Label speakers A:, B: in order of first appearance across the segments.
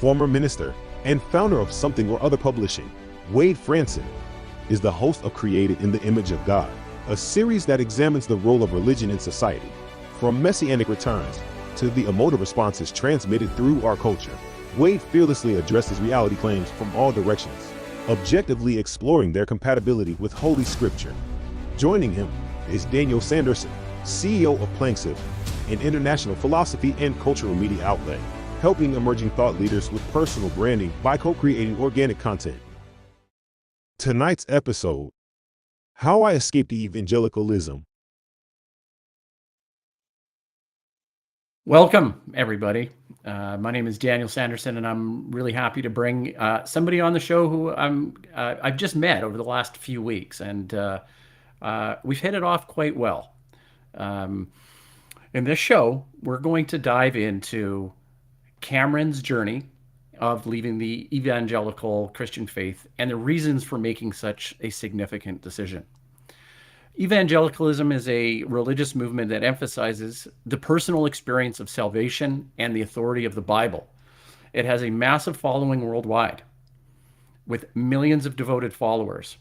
A: former minister and founder of Something or Other Publishing, Wade Franson, is the host of Created in the Image of God, a series that examines the role of religion in society, from messianic returns to the emotive responses transmitted through our culture. Wade fearlessly addresses reality claims from all directions, objectively exploring their compatibility with Holy Scripture. Joining him is Daniel Sanderson, CEO of Planksiv, an international philosophy and cultural media outlet, helping emerging thought leaders with personal branding by co-creating organic content. Tonight's episode: How I Escaped Evangelicalism.
B: Welcome, everybody. My name is Daniel Sanderson, and I'm really happy to bring somebody on the show who I've just met over the last few weeks, and we've hit it off quite well. In this show, we're going to dive into Cameron's journey of leaving the evangelical Christian faith and the reasons for making such a significant decision. Evangelicalism is a religious movement that emphasizes the personal experience of salvation and the authority of the Bible. It has a massive following worldwide, with millions of devoted followers.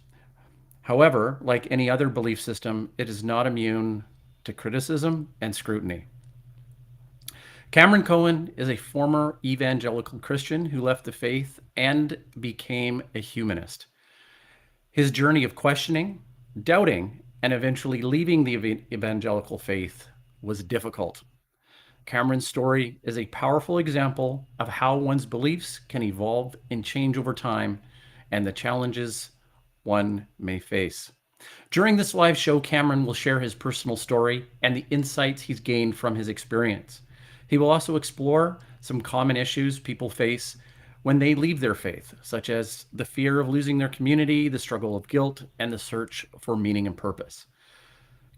B: However, like any other belief system, it is not immune to criticism and scrutiny. Cameron Cowan is a former evangelical Christian who left the faith and became a humanist. His journey of questioning, doubting, and eventually leaving the evangelical faith was difficult. Cameron's story is a powerful example of how one's beliefs can evolve and change over time, and the challenges one may face. During this live show, Cameron will share his personal story and the insights he's gained from his experience. He will also explore some common issues people face when they leave their faith, such as the fear of losing their community, the struggle of guilt, and the search for meaning and purpose.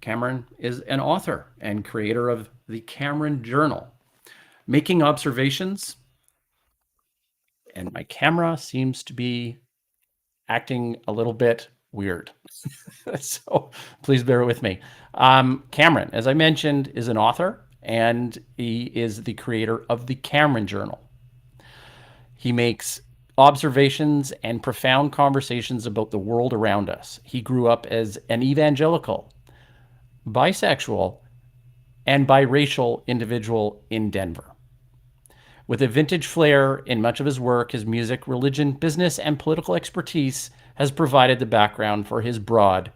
B: Cameron is an author and creator of the Cameron Journal, making observations, and my camera seems to be acting a little bit weird. So please bear with me. Cameron, as I mentioned, is an author, and he is the creator of the Cameron Journal. He makes observations and profound conversations about the world around us. He grew up as an evangelical, bisexual, and biracial individual in Denver. With a vintage flair in much of his work, his music, religion, business, and political expertise has provided the background for his broad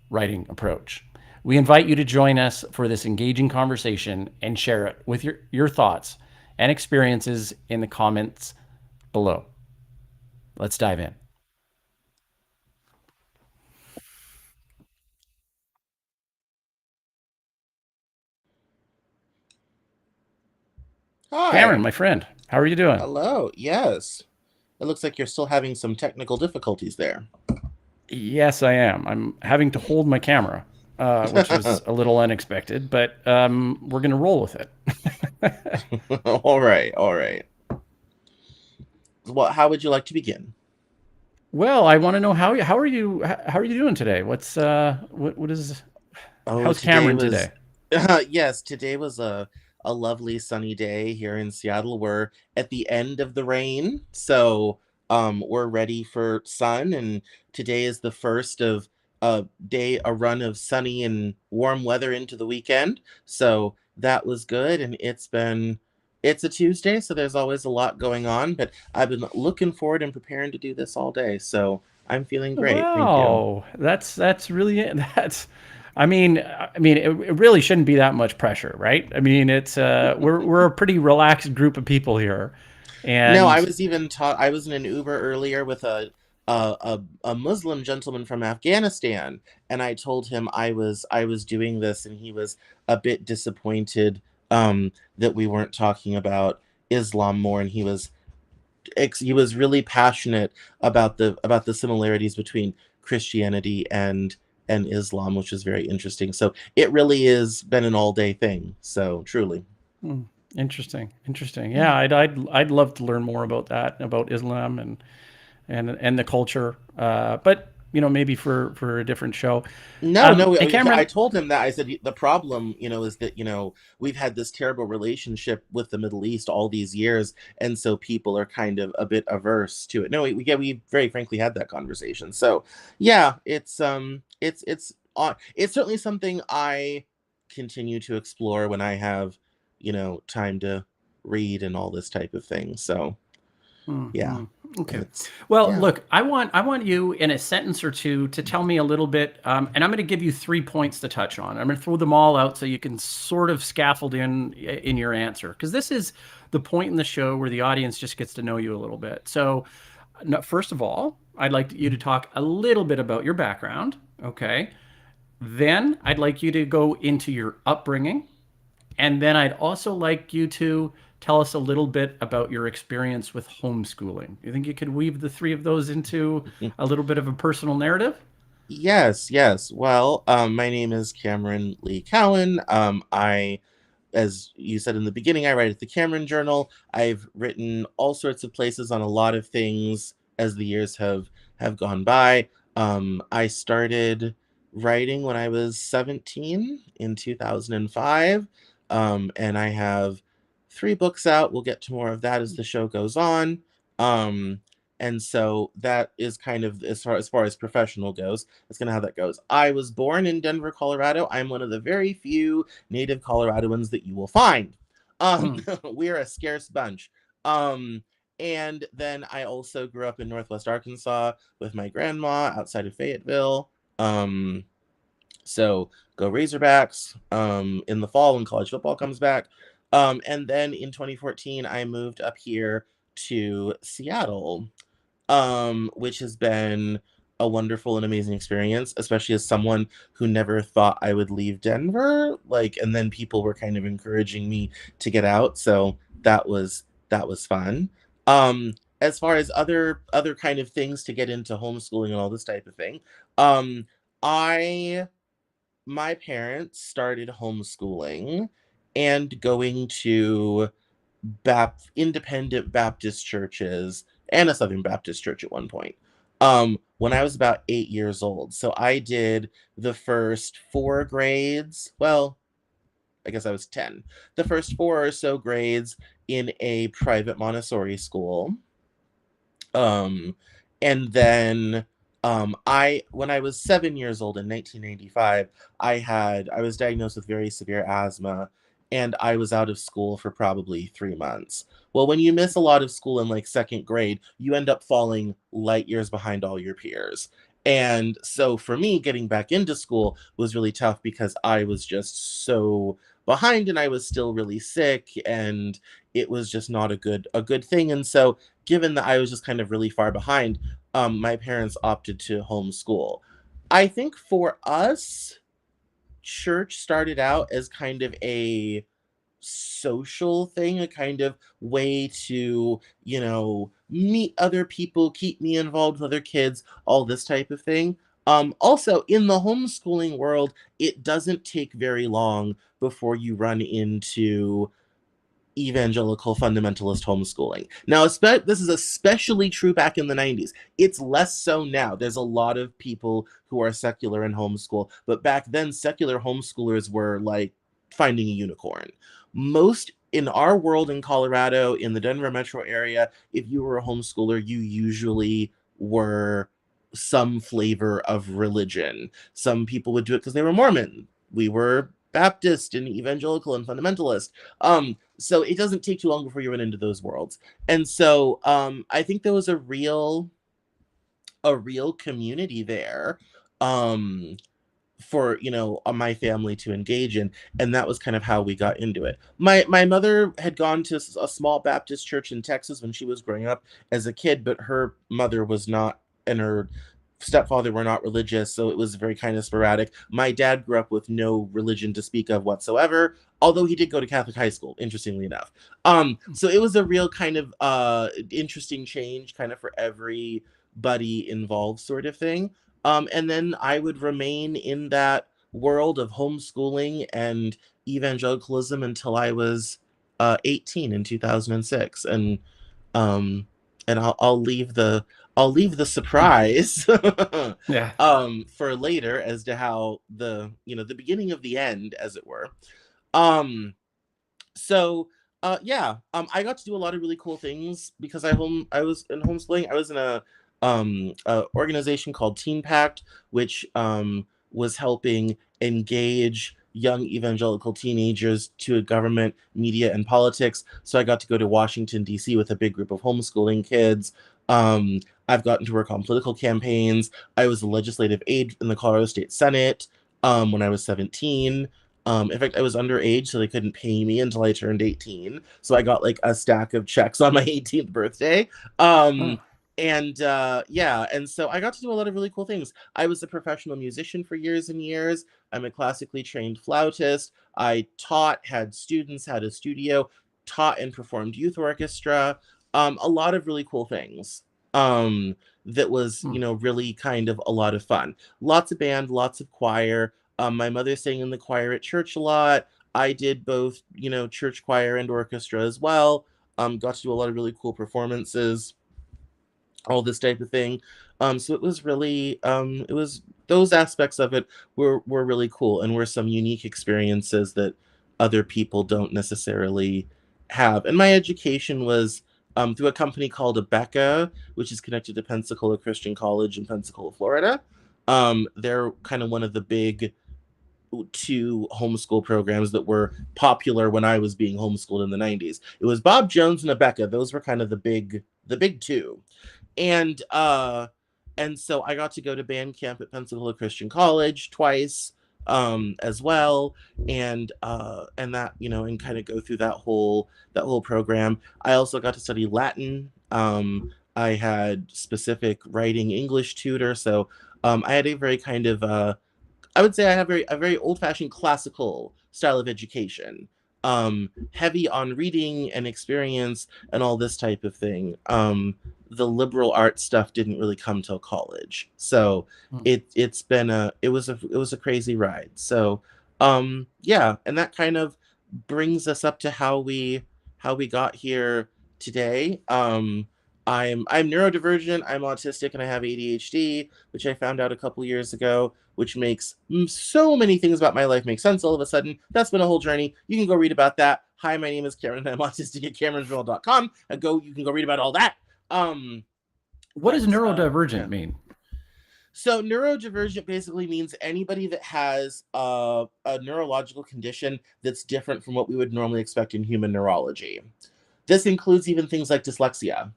B: writing approach. We invite you to join us for this engaging conversation and share it with your thoughts and experiences in the comments below. Let's dive in.
C: Hi.
B: Cameron, my friend, how are you doing?
C: Hello. Yes. It looks like you're still having some technical difficulties there.
B: Yes, I am. I'm having to hold my camera, which was a little unexpected, but we're going to roll with it.
C: All right. All right. Well, how would you like to begin?
B: Well, I want to know how are you doing today? What's how's Cameron today?
C: Yes, today was a lovely sunny day here in Seattle. We're at the end of the rain, so we're ready for sun, and today is the first of a run of sunny and warm weather into the weekend. So that was good, and it's a Tuesday, so there's always a lot going on, but I've been looking forward and preparing to do this all day, so I'm feeling great.
B: Wow, thank you. That's really I mean, it really shouldn't be that much pressure, right? I mean, it's we're a pretty relaxed group of people here. And
C: no, I was even taught. I was in an Uber earlier with a Muslim gentleman from Afghanistan, and I told him I was doing this, and he was a bit disappointed that we weren't talking about Islam more, and he was really passionate about the similarities between Christianity and Islam, which is very interesting. So it really has been an all-day thing. So truly.
B: Interesting. Yeah, I'd love to learn more about that, about Islam and the culture. But maybe for a different show.
C: No, no,
B: Hey,
C: I
B: Cameron.
C: told him that. I said the problem, is that, we've had this terrible relationship with the Middle East all these years, and so people are kind of a bit averse to it. No, we very frankly had that conversation. So, yeah, it's certainly something I continue to explore when I have, time to read and all this type of thing. So, yeah,
B: Mhm. Okay.
C: it's
B: Well,
C: yeah.
B: look, I want you in a sentence or two to tell me a little bit, and I'm going to give you 3 points to touch on. I'm going to throw them all out so you can sort of scaffold in your answer, because this is the point in the show where the audience just gets to know you a little bit. So, no, first of all, I'd like you to talk a little bit about your background. Okay. Then I'd like you to go into your upbringing. And then I'd also like you to tell us a little bit about your experience with homeschooling. You think you could weave the three of those into a little bit of a personal narrative?
C: Yes, yes. Well, my name is Cameron Lee Cowan. As you said in the beginning, I write at the Cameron Journal. I've written all sorts of places on a lot of things as the years have gone by. I started writing when I was 17 in 2005, and I have 3 books out. We'll get to more of that as the show goes on. Um, and so that is kind of as far as professional goes. That's kind of how that goes. I was born in Denver, Colorado. I'm one of the very few native Coloradoans that you will find.
B: Hmm.
C: We're a scarce bunch. Um, and then I also grew up in Northwest Arkansas with my grandma outside of Fayetteville. Um, so go Razorbacks in the fall when college football comes back. And then in 2014, I moved up here to Seattle, which has been a wonderful and amazing experience, especially as someone who never thought I would leave Denver. Like, and then people were kind of encouraging me to get out, so that was fun. As far as other kind of things to get into homeschooling and all this type of thing, um, I my parents started homeschooling and going to independent Baptist churches and a Southern Baptist church at one point. When I was about 8 years old. So I did the first 4 grades. Well, I guess I was 10. The first 4 or so grades in a private Montessori school. Um, and then I when I was 7 years old in 1995, I was diagnosed with very severe asthma, and I was out of school for probably 3 months. Well, when you miss a lot of school in like second grade, you end up falling light years behind all your peers. And so for me, getting back into school was really tough because I was just so behind and I was still really sick, and it was just not a good thing. And so given that I was just kind of really far behind, my parents opted to homeschool. I think for us, church started out as kind of a social thing, a kind of way to, meet other people, keep me involved with other kids, all this type of thing. Also, in the homeschooling world, it doesn't take very long before you run into evangelical fundamentalist homeschooling. Now, this is especially true back in the 90s. It's less so now. There's a lot of people who are secular and homeschool, but back then, secular homeschoolers were like finding a unicorn. Most in our world in Colorado, in the Denver metro area, if you were a homeschooler, you usually were some flavor of religion. Some people would do it because they were Mormon. We were Baptist and evangelical and fundamentalist. So it doesn't take too long before you run into those worlds. And so I think there was a real community there, um for my family to engage in, and that was kind of how we got into it. My mother had gone to a small Baptist church in Texas when she was growing up as a kid, but her mother was not, and her stepfather were not religious, so it was very kind of sporadic. My dad grew up with no religion to speak of whatsoever, although he did go to Catholic high school, interestingly enough. So it was a real kind of interesting change kind of for everybody involved, sort of thing. And then I would remain in that world of homeschooling and evangelicalism until I was 18 in 2006. And um, and I'll leave the surprise
B: Yeah.
C: for later as to how the beginning of the end, as it were. Um, so yeah, I got to do a lot of really cool things because I was in homeschooling. I was in a organization called Teen Pact, which was helping engage young evangelical teenagers to government, media, and politics. So I got to go to Washington D.C. with a big group of homeschooling kids. um I've gotten to work on political campaigns. I was a legislative aide in the Colorado State Senate when I was 17. In fact, I was underage, so they couldn't pay me until I turned 18. So I got like a stack of checks on my 18th birthday.
B: Oh.
C: Um, and yeah, and so I got to do a lot of really cool things. I was a professional musician for years and years. I'm a classically trained flautist. I taught, had students, had a studio, taught and performed youth orchestra. A lot of really cool things. That was,
B: Hmm.
C: really kind of a lot of fun. Lots of band, lots of choir. My mother sang in the choir at church a lot. I did both, church choir and orchestra as well. Got to do a lot of really cool performances, all this type of thing. So it was really, it was those aspects of it were really cool and were some unique experiences that other people don't necessarily have. And my education was through a company called Abeka, which is connected to Pensacola Christian College in Pensacola, Florida. They're kind of one of the big two homeschool programs that were popular when I was being homeschooled in the 90s. It was Bob Jones and Abeka. Those were kind of the big two. And so I got to go to band camp at Pensacola Christian College twice as well, and that, and kind of go through that whole program. I also got to study Latin. I had specific writing English tutor, so I had a very kind of I would say I have a very old-fashioned classical style of education, heavy on reading and experience and all this type of thing. The liberal arts stuff didn't really come till college, so
B: Hmm.
C: it was a crazy ride. So yeah, and that kind of brings us up to how we got here today. I'm neurodivergent, I'm autistic, and I have ADHD, which I found out a couple years ago, which makes so many things about my life make sense all of a sudden. That's been a whole journey. You can go read about that. Hi, my name is Cameron, and I'm autistic at cameronjournal.com. You can go read about all that. Um,
B: What does
C: but
B: neurodivergent
C: yeah.
B: mean?
C: So neurodivergent basically means anybody that has a neurological condition that's different from what we would normally expect in human neurology. This includes even things like dyslexia.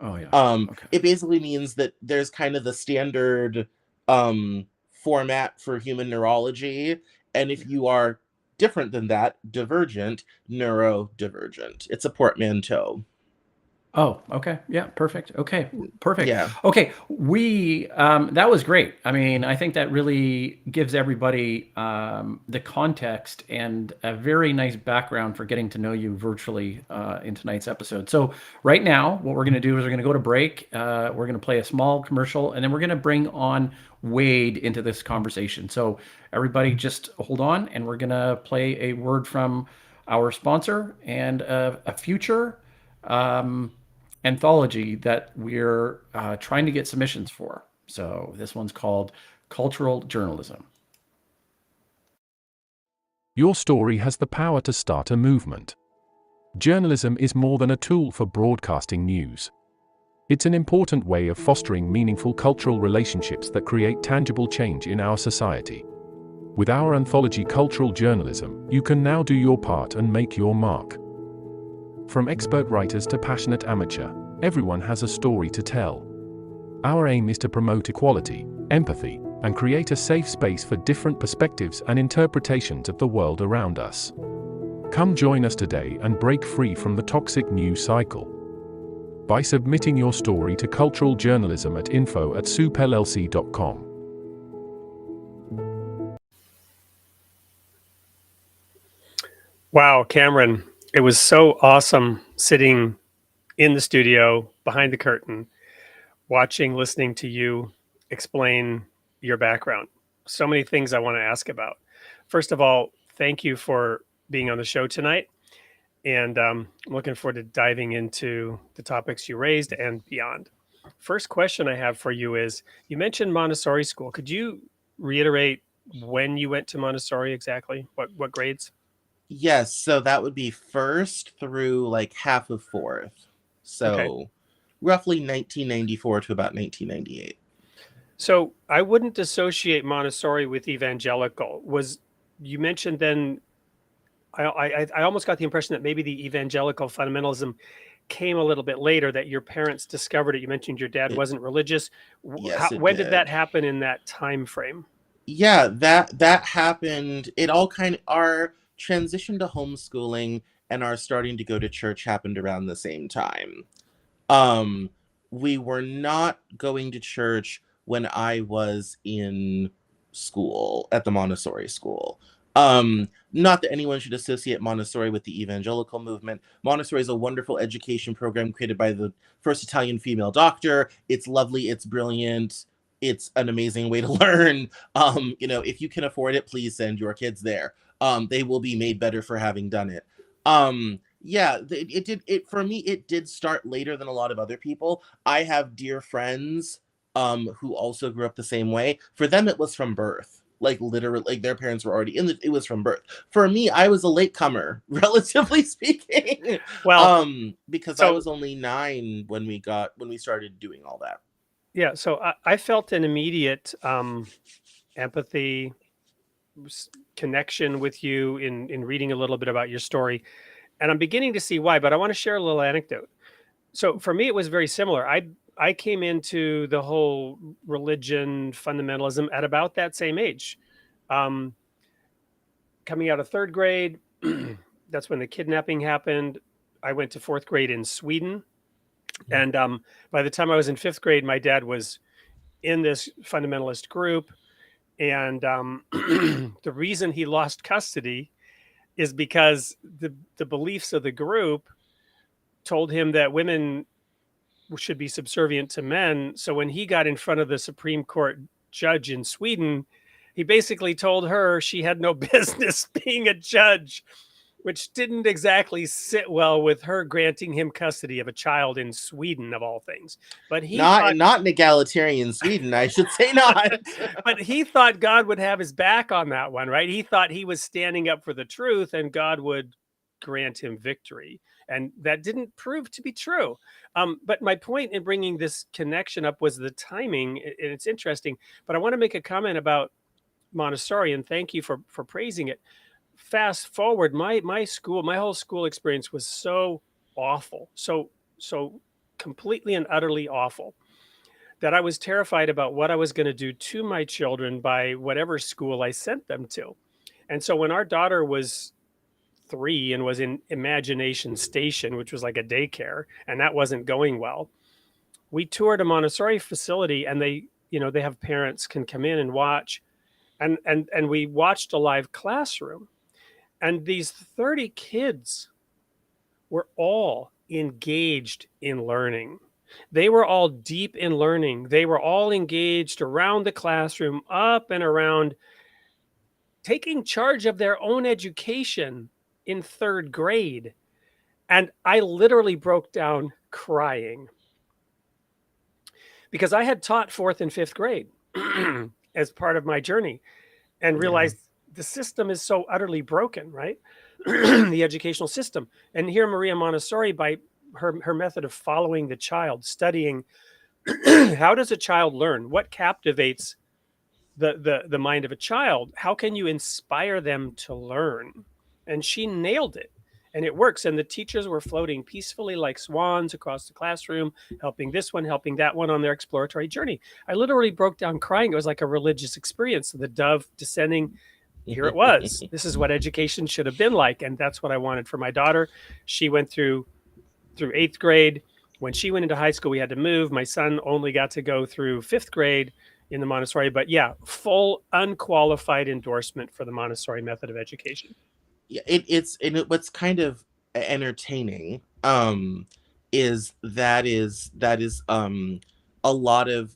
B: Oh, yeah. Okay.
C: It basically means that there's kind of the standard format for human neurology, and if you are different than that, divergent, neurodivergent. It's a portmanteau.
B: Oh, okay. Yeah, perfect. Okay, perfect.
C: Yeah.
B: Okay, that was great. I mean, I think that really gives everybody the context and a very nice background for getting to know you virtually in tonight's episode. So, right now, what we're going to do is we're going to go to break. We're going to play a small commercial, and then we're going to bring on Wade into this conversation. So, everybody, just hold on, and we're going to play a word from our sponsor and a future. Um, Anthology that we're trying to get submissions for. So this one's called Cultural Journalism.
D: Your story has the power to start a movement. Journalism is more than a tool for broadcasting news. It's an important way of fostering meaningful cultural relationships that create tangible change in our society. With our anthology Cultural Journalism, you can now do your part and make your mark. From expert writers to passionate amateur, everyone has a story to tell. Our aim is to promote equality, empathy, and create a safe space for different perspectives and interpretations of the world around us. Come join us today and break free from the toxic news cycle. By submitting your story to Cultural Journalism at info@soupllc.com.
E: Wow, Cameron, it was so awesome sitting in the studio behind the curtain, listening to you explain your background. So many things I want to ask about. First of all, thank you for being on the show tonight. And I'm looking forward to diving into the topics you raised and beyond. First question I have for you is, you mentioned Montessori school. Could you reiterate when you went to Montessori exactly? What grades?
C: Yes, so that would be first through like half of fourth.
E: Okay.
C: So roughly 1994 to about 1998.
E: So I wouldn't associate Montessori with evangelical. You mentioned then, I almost got the impression that maybe the evangelical fundamentalism came a little bit later, that your parents discovered it. You mentioned your dad
C: It,
E: wasn't religious.
C: yes, it
E: When did that
C: did.
E: happen in that time frame?
C: Yeah, that happened. It all kind of, our transition to homeschooling and our starting to go to church happened around the same time. Um, we were not going to church when I was in school at the Montessori school. Not that anyone should associate Montessori with the evangelical movement. Montessori is a wonderful education program created by the first Italian female doctor. It's lovely, it's brilliant, it's an amazing way to learn. If you can afford it, please send your kids there. They will be made better for having done it. Yeah, it for me, it did start later than a lot of other people. I have dear friends who also grew up the same way. For them it was from birth, like literally, like their parents were already it was from birth. For me, I was a latecomer relatively speaking.
E: Well,
C: Because I
E: so
C: was only 9 when we started doing all that.
E: yeah, so I felt an immediate empathy, connection with you in reading a little bit about your story, and I'm beginning to see why. But I want to share a little anecdote. So for me, it was very similar. I came into the whole religion fundamentalism at about that same age. Um, Coming out of third grade, that's when the kidnapping happened. I went to fourth grade in Sweden, and by the time I was in fifth grade, my dad was in this fundamentalist group, and the reason he lost custody is because the beliefs of the group told him that women should be subservient to men. So when he got in front of the Supreme Court judge in Sweden, he basically told her she had no business being a judge, which didn't exactly sit well with her granting him custody of a child in Sweden, of all things. But he thought,
C: Not an egalitarian Sweden, I should say not.
E: but he thought God would have his back on that one, right? He thought he was standing up for the truth and God would grant him victory. And that didn't prove to be true. But my point in bringing this connection up was the timing, and it's interesting. But I want to make a comment about Montessori, and thank you for praising it. Fast forward, my whole school experience was so awful, so completely and utterly awful, that I was terrified about what I was going to do to my children by whatever school I sent them to. And so when our daughter was 3 and was in Imagination Station, which was like a daycare, and that wasn't going well, we toured a Montessori facility, and they have parents can come in and watch, and we watched a live classroom, and these 30 kids were all engaged in learning. They were all deep in learning. They were all engaged around the classroom, up and around, taking charge of their own education in third grade. And I literally broke down crying because I had taught fourth and fifth grade as part of my journey, and realized the system is so utterly broken, right? The educational system. And here Maria Montessori, by her method of following the child, studying how does a child learn, what captivates the mind of a child, how can you inspire them to learn? And she nailed it, and it works. And the teachers were floating peacefully like swans across the classroom, helping this one, helping that one on their exploratory journey. I literally broke down crying. It was like a religious experience. The dove descending, here it was. This is what education should have been like, and that's what I wanted for my daughter. She went through 8th grade. When she went into high school, we had to move. My son only got to go through 5th grade in the Montessori, but yeah, full unqualified endorsement for the Montessori method of education.
C: Yeah, what's kind of entertaining is a lot of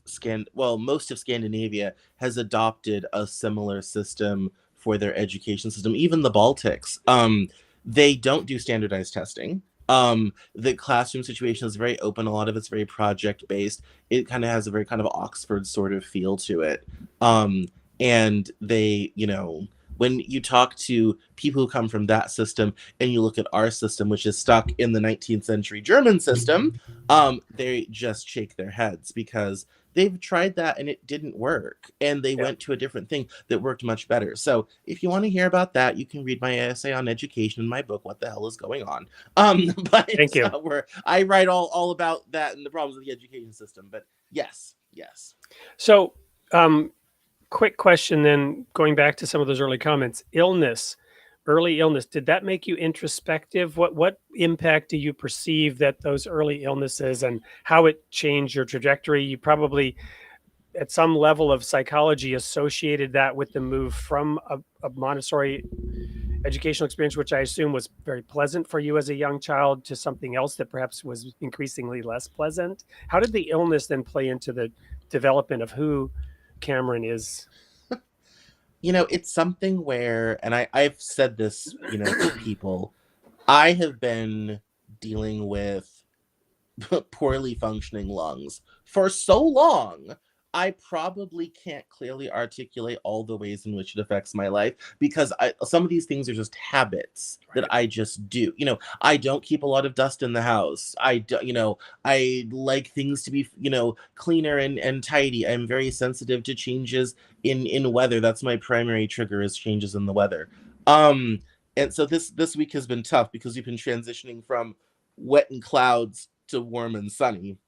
C: most of Scandinavia has adopted a similar system for their education system, even the Baltics. They don't do standardized testing. The classroom situation is very open. A lot of it's very project based. It kind of has a very kind of Oxford sort of feel to it. And they, when you talk to people who come from that system and you look at our system, which is stuck in the 19th century German system, they just shake their heads because they've tried that and it didn't work. And they went to a different thing that worked much better. So if you want to hear about that, you can read my essay on education in my book, What the Hell is Going On? But
E: Thank you.
C: Where I write all about that and the problems with the education system. But yes.
E: So, quick question then, going back to some of those early comments. Early illness, did that make you introspective? What impact do you perceive that those early illnesses and how it changed your trajectory? You probably, at some level of psychology, associated that with the move from a Montessori educational experience, which I assume was very pleasant for you as a young child, to something else that perhaps was increasingly less pleasant. How did the illness then play into the development of who Cameron is?
C: It's something where, and I've said this, to people, I have been dealing with poorly functioning lungs for so long. I probably can't clearly articulate all the ways in which it affects my life because some of these things are just habits that I just do. I don't keep a lot of dust in the house. I like things to be, cleaner and tidy. I'm very sensitive to changes in weather. That's my primary trigger, is changes in the weather. And so this week has been tough because we've been transitioning from wet and clouds to warm and sunny.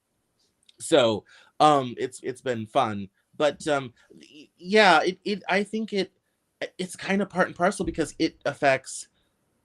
C: So it's been fun, but I think it's kind of part and parcel because it affects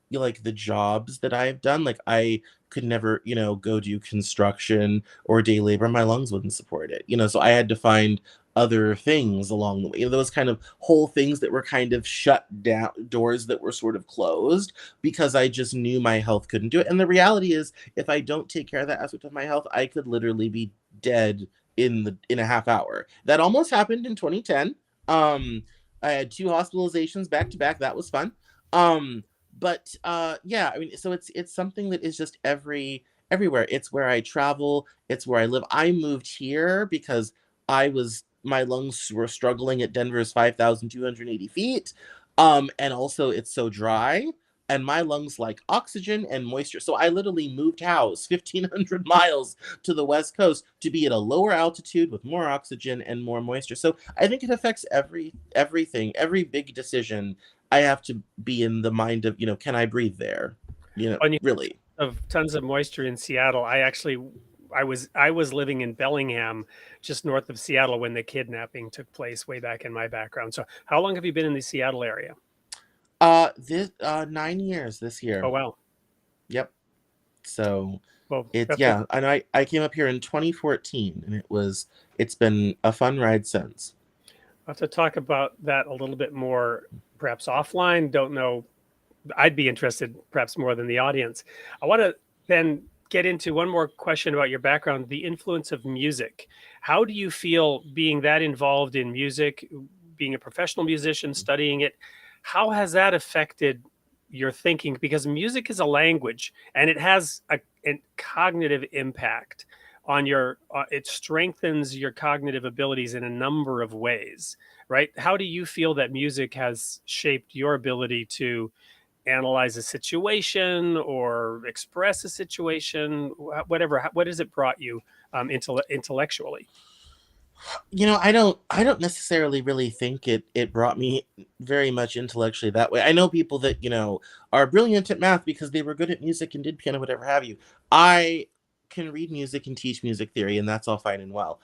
C: like the jobs that I've done. Like I could never go do construction or day labor. My lungs wouldn't support it, so I had to find other things along the way. Those kind of whole things that were kind of shut down, doors that were sort of closed because I just knew my health couldn't do it. And the reality is, if I don't take care of that aspect of my health, I could literally be dead in a half hour. That almost happened in 2010. I had 2 hospitalizations back to back. That was fun. But I mean, so it's something that is just everywhere. It's where I travel. It's where I live. I moved here because my lungs were struggling at Denver's 5,280 feet. And also it's so dry and my lungs like oxygen and moisture. So I literally moved house 1,500 miles to the West Coast to be at a lower altitude with more oxygen and more moisture. So I think it affects everything, every big decision. I have to be in the mind of, can I breathe there? Really.
E: Of tons of moisture in Seattle. I was living in Bellingham, just north of Seattle, when the kidnapping took place way back in my background. So how long have you been in the Seattle area?
C: 9 years this year.
E: Oh, wow.
C: Yep. So
E: well,
C: and I came up here in 2014 and it's been a fun ride since.
E: I'll have to talk about that a little bit more, perhaps offline. Don't know. I'd be interested perhaps more than the audience. I want to then get into one more question about your background, the influence of music. How do you feel being that involved in music, being a professional musician, studying it? How has that affected your thinking? Because music is a language and it has a cognitive impact on it strengthens your cognitive abilities in a number of ways, right? How do you feel that music has shaped your ability to analyze a situation or express a situation, whatever? What has it brought you intellectually?
C: I don't necessarily really think it brought me very much intellectually that way. I know people that, are brilliant at math because they were good at music and did piano, whatever have you. I can read music and teach music theory, and that's all fine and well.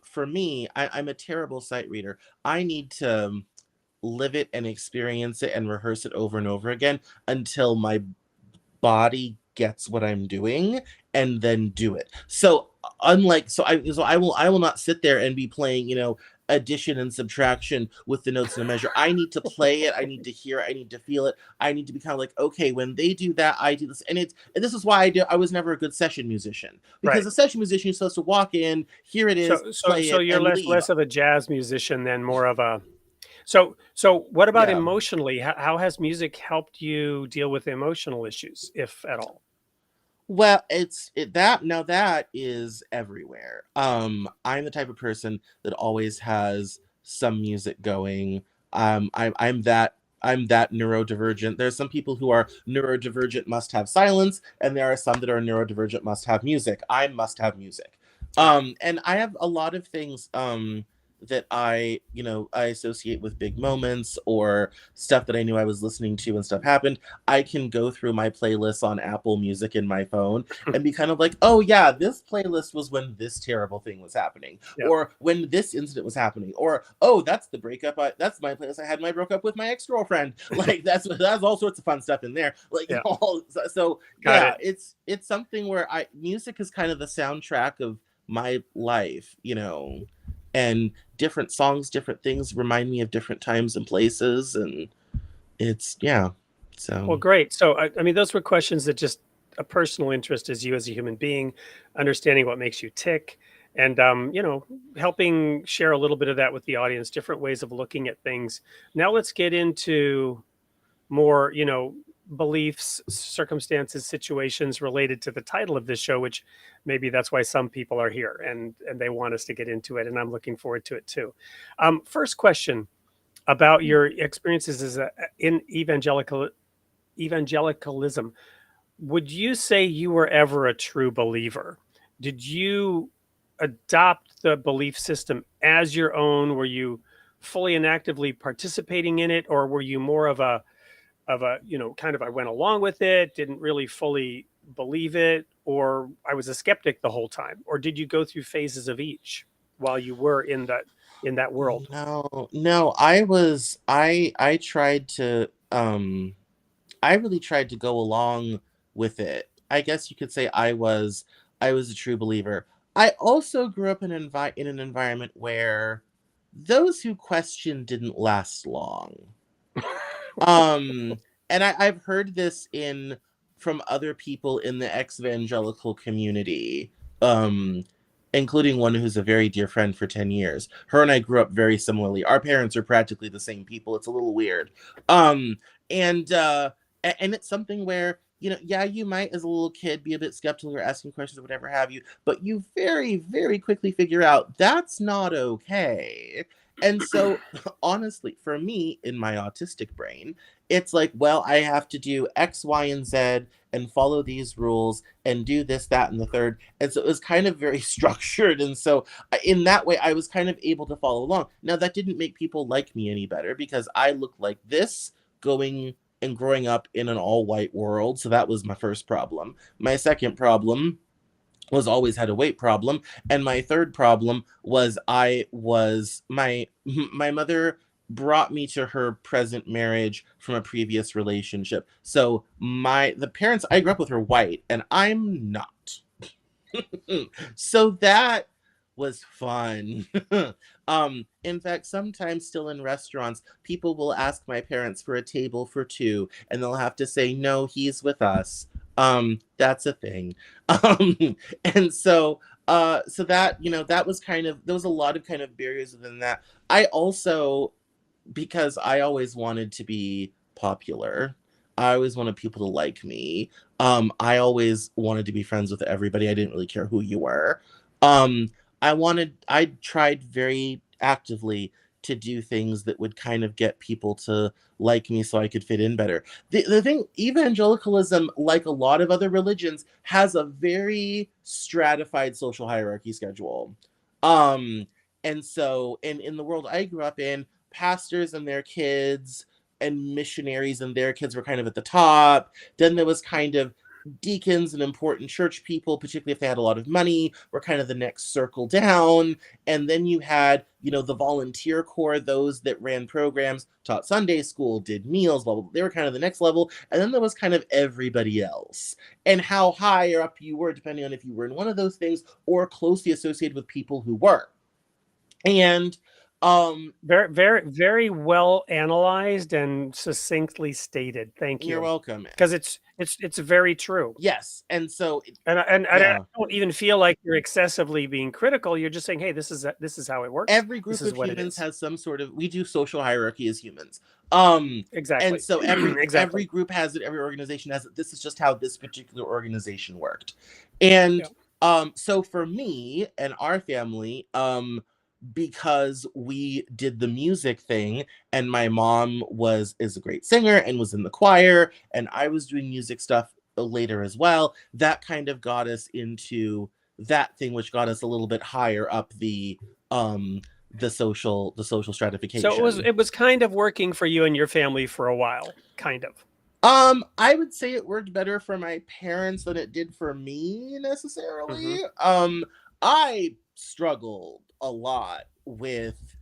C: For me, I'm a terrible sight reader. I need to live it and experience it and rehearse it over and over again until my body gets what I'm doing and then do it. So I will not sit there and be playing, addition and subtraction with the notes and a measure. I need to play it. I need to hear it. I need to feel it. I need to be kind of like, okay, when they do that, I do this. And this is why I was never a good session musician, because a session musician, you're supposed to walk in, here it is,
E: so you're less of a jazz musician than more of a, So what about
C: Yeah.
E: emotionally? How has music helped you deal with emotional issues, if at all?
C: Well, that is everywhere. I'm the type of person that always has some music going. I'm that neurodivergent. There's some people who are neurodivergent must have silence, and there are some that are neurodivergent must have music. I must have music.
E: Right.
C: And I have a lot of things that I associate with big moments or stuff that I knew I was listening to and stuff happened. I can go through my playlists on Apple Music in my phone and be kind of like, oh yeah, this playlist was when this terrible thing was happening,
E: Yeah.
C: or when this incident was happening, or oh, that's the breakup. That's my playlist. I had when I broke up with my ex girlfriend. Like that's all sorts of fun stuff in there. Like
E: Yeah.
C: so
E: Got
C: yeah,
E: it.
C: it's something where music is kind of the soundtrack of my life, and different songs, different things remind me of different times and places, and it's yeah.
E: Well,
C: So
E: great. So, I mean, those were questions that just a personal interest as you as a human being, understanding what makes you tick, and helping share a little bit of that with the audience, different ways of looking at things. Now, let's get into more, beliefs, circumstances, situations related to the title of this show, which maybe that's why some people are here and they want us to get into it, and I'm looking forward to it too. First question about your experiences in evangelicalism. Would you say you were ever a true believer? Did you adopt the belief system as your own? Were you fully and actively participating in it, or were you more of a kind of, I went along with it, didn't really fully believe it, or I was a skeptic the whole time? Or did you go through phases of each while you were in that world?
C: no, I tried to I really tried to go along with it. I guess you could say I was a true believer. I also grew up in an environment where those who questioned didn't last long. Um, and I've heard this in from other people in the ex-evangelical community, um, including one who's a very dear friend for 10 years. Her and I grew up very similarly. Our parents are practically the same people. It's a little weird. Um, and it's something where, yeah, you might as a little kid be a bit skeptical or asking questions or whatever have you, but you very, very quickly figure out that's not okay. And so honestly, for me, in my autistic brain, it's like, well, I have to do X, Y, and Z and follow these rules and do this, that, and the third. And so it was kind of very structured. And so in that way, I was kind of able to follow along. Now, that didn't make people like me any better because I looked like this going and growing up in an all white world. So that was my first problem. My second problem was always had a weight problem, and my third problem was my mother brought me to her present marriage from a previous relationship. So the parents I grew up with are white and I'm not. So that was fun. In fact, sometimes still in restaurants, people will ask my parents for a table for two, and they'll have to say, no, he's with us. That's a thing. And so that, that was there was a lot of kind of barriers within that. I also, because I always wanted to be popular. I always wanted people to like me. I always wanted to be friends with everybody. I didn't really care who you were. Um, I tried very actively to do things that would kind of get people to like me so I could fit in better. The thing, evangelicalism, like a lot of other religions, has a very stratified social hierarchy schedule. Um, and so, in the world I grew up in, pastors and their kids and missionaries and their kids were kind of at the top. Then there was kind of deacons and important church people, particularly if they had a lot of money, were kind of the next circle down. And then you had, the volunteer corps, those that ran programs, taught Sunday school, did meals, blah, blah, blah. They were kind of the next level. And then there was kind of everybody else. And how high up you were, depending on if you were in one of those things or closely associated with people who were. And
E: Very, very, very well analyzed and succinctly stated. Thank
C: You're
E: you.
C: welcome.
E: Because it's very true.
C: Yes, and so
E: And I
C: yeah.
E: don't even feel like you're excessively being critical. You're just saying, hey, this is how it works.
C: Every
E: This
C: group
E: is
C: of
E: what it
C: humans
E: is.
C: has some sort of, we do social hierarchy as humans. And
E: Exactly.
C: so every
E: Exactly.
C: group has it, every organization has it. This is just how this particular organization worked. And
E: Yeah.
C: so for me and our family, because we did the music thing, and my mom is a great singer and was in the choir, and I was doing music stuff later as well, that kind of got us into that thing, which got us a little bit higher up um the social
E: So
C: stratification.
E: it was kind of working for you and your family for a while, kind of.
C: I would say it worked better for my parents than it did for me necessarily.
E: Mm-hmm.
C: I struggled a lot with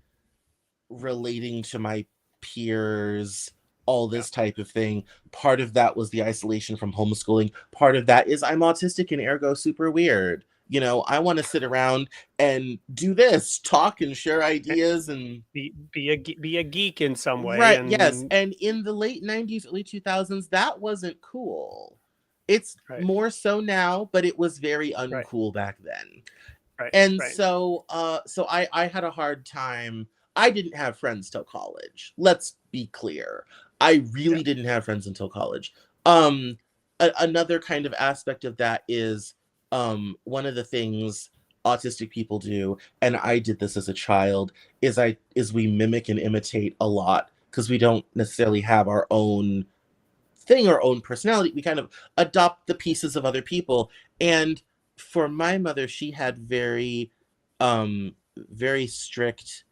C: relating to my peers, all
E: Yeah.
C: this type of thing. Part of that was the isolation from homeschooling. Part of that is I'm autistic and ergo super weird. You know, I want to sit around and do this, talk and share ideas and
E: Be a geek in some way,
C: right, yes.
E: and
C: And in the late 90s, early 2000s, that wasn't cool. It's
E: right,
C: more so now, but it was very
E: right,
C: uncool back then.
E: right,
C: And
E: right.
C: so I had a hard time. I didn't have friends till college. Let's be clear. I
E: Yeah.
C: really didn't have friends until college. Another kind of aspect of that is one of the things autistic people do, and I did this as a child, is we mimic and imitate a lot because we don't necessarily have our own thing, our own personality. We kind of adopt the pieces of other people. And for my mother, she had very strict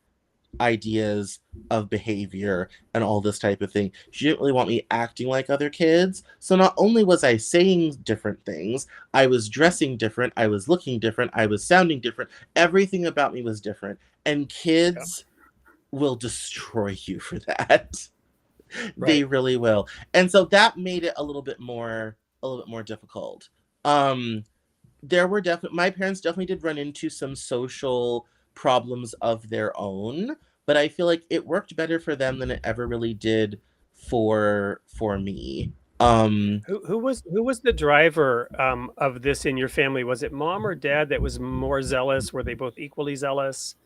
C: ideas of behavior and all this type of thing. She didn't really want me acting like other kids. So not only was I saying different things, I was dressing different, I was looking different, I was sounding different. Everything about me was different. And
E: Yeah.
C: kids will destroy you for that. They
E: Right.
C: really will. And so that made it a little bit more difficult. Um there were definitely, my parents definitely did run into some social problems of their own, but I feel like it worked better for them than it ever really did for me.
E: Who was the driver of this in your family? Was it mom or dad that was more zealous? Were they both equally zealous?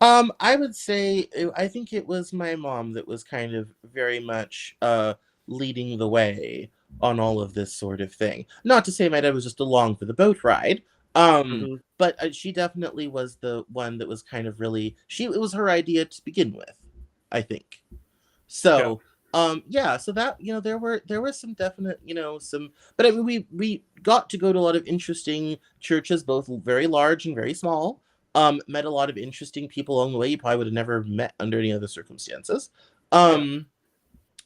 C: I would say I think it was my mom that was kind of very much leading the way on all of this sort of thing. Not to say my dad was just along for the boat ride.
E: Hmm.
C: But she definitely was the one that was kind of really, it was her idea to begin with, I think.
E: Yeah.
C: So yeah, so that, there were some definite, some, but I mean we got to go to a lot of interesting churches, both very large and very small. Met a lot of interesting people along the way you probably would have never met under any other circumstances.
E: Yeah.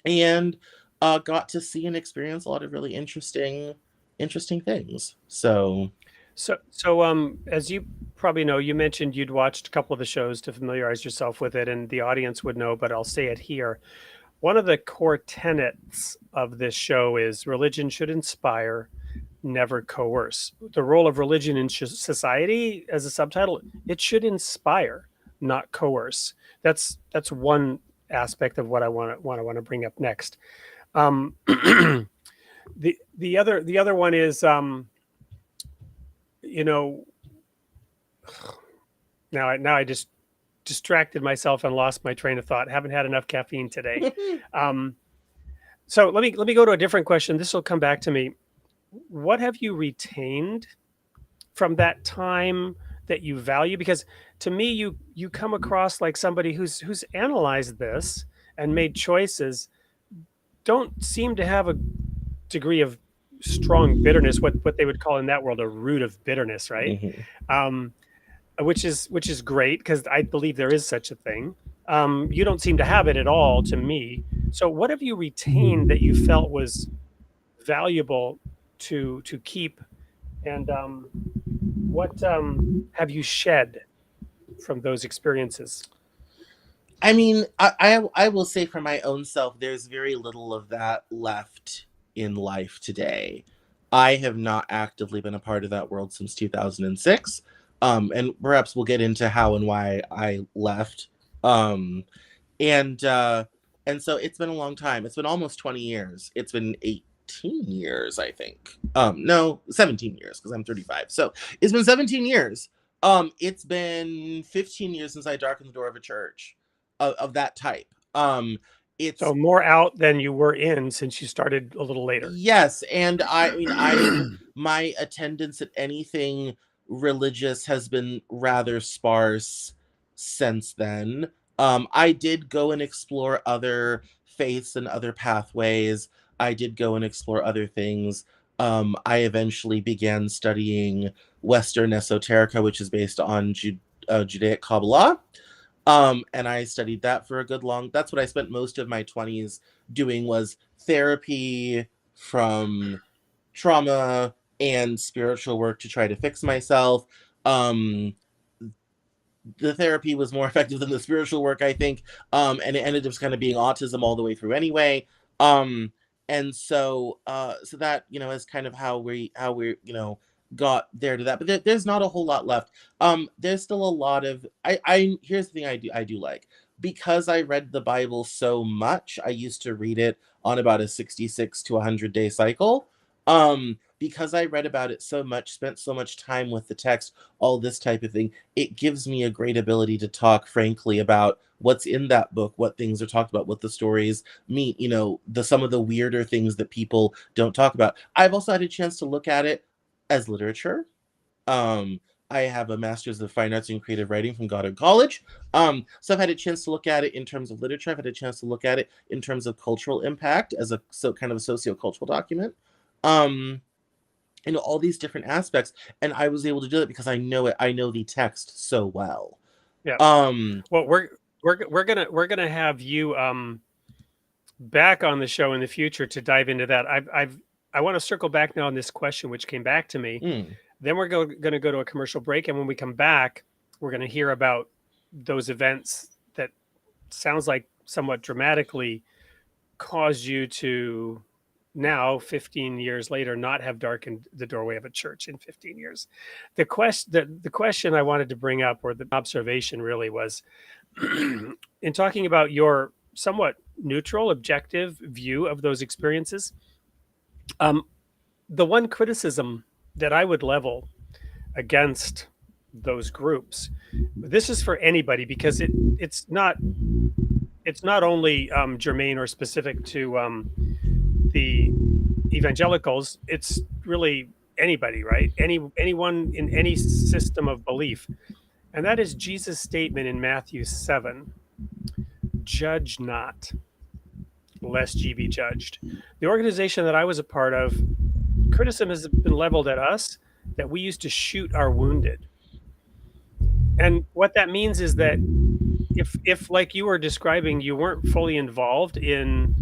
C: And got to see and experience a lot of really interesting things. So
E: So as you probably know, you mentioned you'd watched a couple of the shows to familiarize yourself with it, and the audience would know, but I'll say it here. One of the core tenets of this show is religion should inspire, never coerce. The role of religion in society, as a subtitle, it should inspire, not coerce. That's one aspect of what I want to bring up next. Um, the other one is you know now I just distracted myself and lost my train of thought. Haven't had enough caffeine today. Um, so let me go to a different question. This will come back to me. What have you retained from that time that you value? Because to me, you come across like somebody who's analyzed this and made choices. Don't seem to have a degree of strong bitterness, what they would call in that world a root of bitterness, right?
C: mhm.
E: Um, which is great because I believe there is such a thing. You don't seem to have it at all to me. So what have you retained that you felt was valuable to keep, and what have you shed from those experiences?
C: I mean, I will say for my own self, there's very little of that left in life today. I have not actively been a part of that world since 2006. And perhaps we'll get into how and why I left Um, and so it's been a long time. It's been almost 20 years. It's been 18 years, I think. No, 17 years, because I'm 35. So it's been 17 years. It's been 15 years since I darkened the door of a church of that type. It's
E: So more out than you were in since you started a little later.
C: Yes, and I mean, my attendance at anything religious has been rather sparse since then. I did go and explore other faiths and other pathways. I did go and explore other things. I eventually began studying Western esoterica, which is based on Judaic Kabbalah. And I studied that for a good long. That's what I spent most of my 20s doing, was therapy from trauma and spiritual work to try to fix myself. The therapy was more effective than the spiritual work, I think. And it ended up kind of being autism all the way through anyway. And so so that, is kind of how we got there to that. But there's not a whole lot left. There's still a lot of I here's the thing I do like. Because I read the Bible so much, I used to read it on about a 66 to 100-day cycle. Because I read about it so much, spent so much time with the text, all this type of thing, it gives me a great ability to talk frankly about what's in that book, what things are talked about, what the stories mean, some of the weirder things that people don't talk about. I've also had a chance to look at it as literature. I have a master's of fine arts and creative writing from Goddard College. So I've had a chance to look at it in terms of literature. I've had a chance to look at it in terms of cultural impact as kind of a sociocultural document. All these different aspects, and I was able to do it because I know it. I know the text so well.
E: Yeah. Well, we're gonna have you back on the show in the future to dive into that. I want to circle back now on this question which came back to me. Then we're going to go to a commercial break, and when we come back, we're going to hear about those events that sounds like somewhat dramatically caused you to now 15 years later not have darkened the doorway of a church in 15 years. The question I wanted to bring up, or the observation really, was in talking about your somewhat neutral, objective view of those experiences. The one criticism that I would level against those groups, this is for anybody, because it's not only germane or specific to the evangelicals. It's really anybody, right? Anyone in any system of belief. And that is Jesus' statement in Matthew 7, "Judge not, lest ye be judged." The organization that I was a part of, criticism has been leveled at us that we used to shoot our wounded. And what that means is that if like you were describing, you weren't fully involved in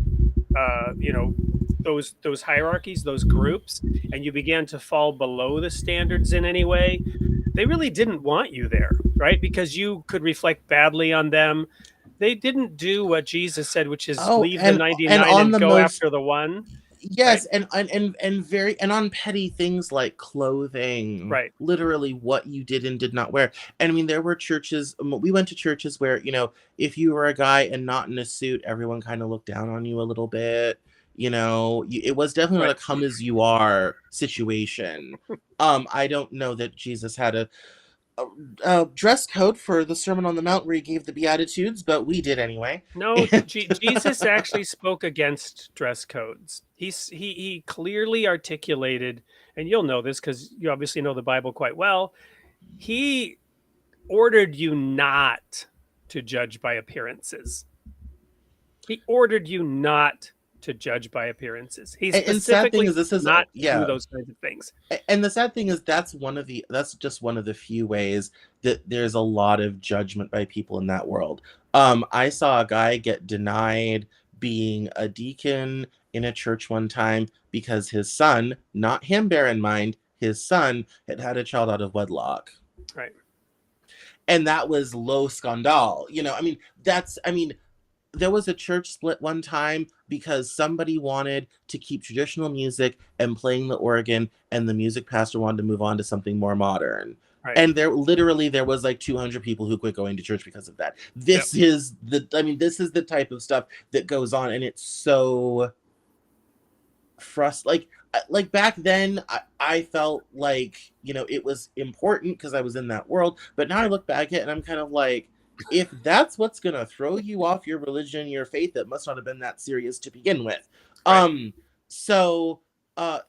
E: those hierarchies, those groups, and you began to fall below the standards in any way, they really didn't want you there, right? Because you could reflect badly on them. They didn't do what Jesus said, which is leave the 99 and go after the one.
C: Yes, right? and on petty things like clothing,
E: right?
C: Literally what you did and did not wear. And I mean, there were churches. We went to churches where if you were a guy and not in a suit, everyone kind of looked down on you a little bit. It was definitely not a come as you are situation. I don't know that Jesus had a dress code for the Sermon on the Mount where he gave the Beatitudes, but we did anyway.
E: No, Jesus actually spoke against dress codes. He clearly articulated, and you'll know this because you obviously know the Bible quite well. He ordered you not to judge by appearances. He ordered you not to judge by appearances. He specifically not do those kinds of things.
C: And the sad thing is that's just one of the few ways that there's a lot of judgment by people in that world. I saw a guy get denied being a deacon in a church one time because his son, not him, bear in mind, his son had a child out of wedlock.
E: Right.
C: And that was low scandal. There was a church split one time because somebody wanted to keep traditional music and playing the organ, and the music pastor wanted to move on to something more modern.
E: Right.
C: And there was like 200 people who quit going to church because of that. This is the type of stuff that goes on, and it's so frustrating. Like back then, I felt like, it was important because I was in that world. But now I look back at it and I'm kind of like, if that's what's gonna throw you off your religion, your faith, it must not have been that serious to begin with.
E: Right.
C: So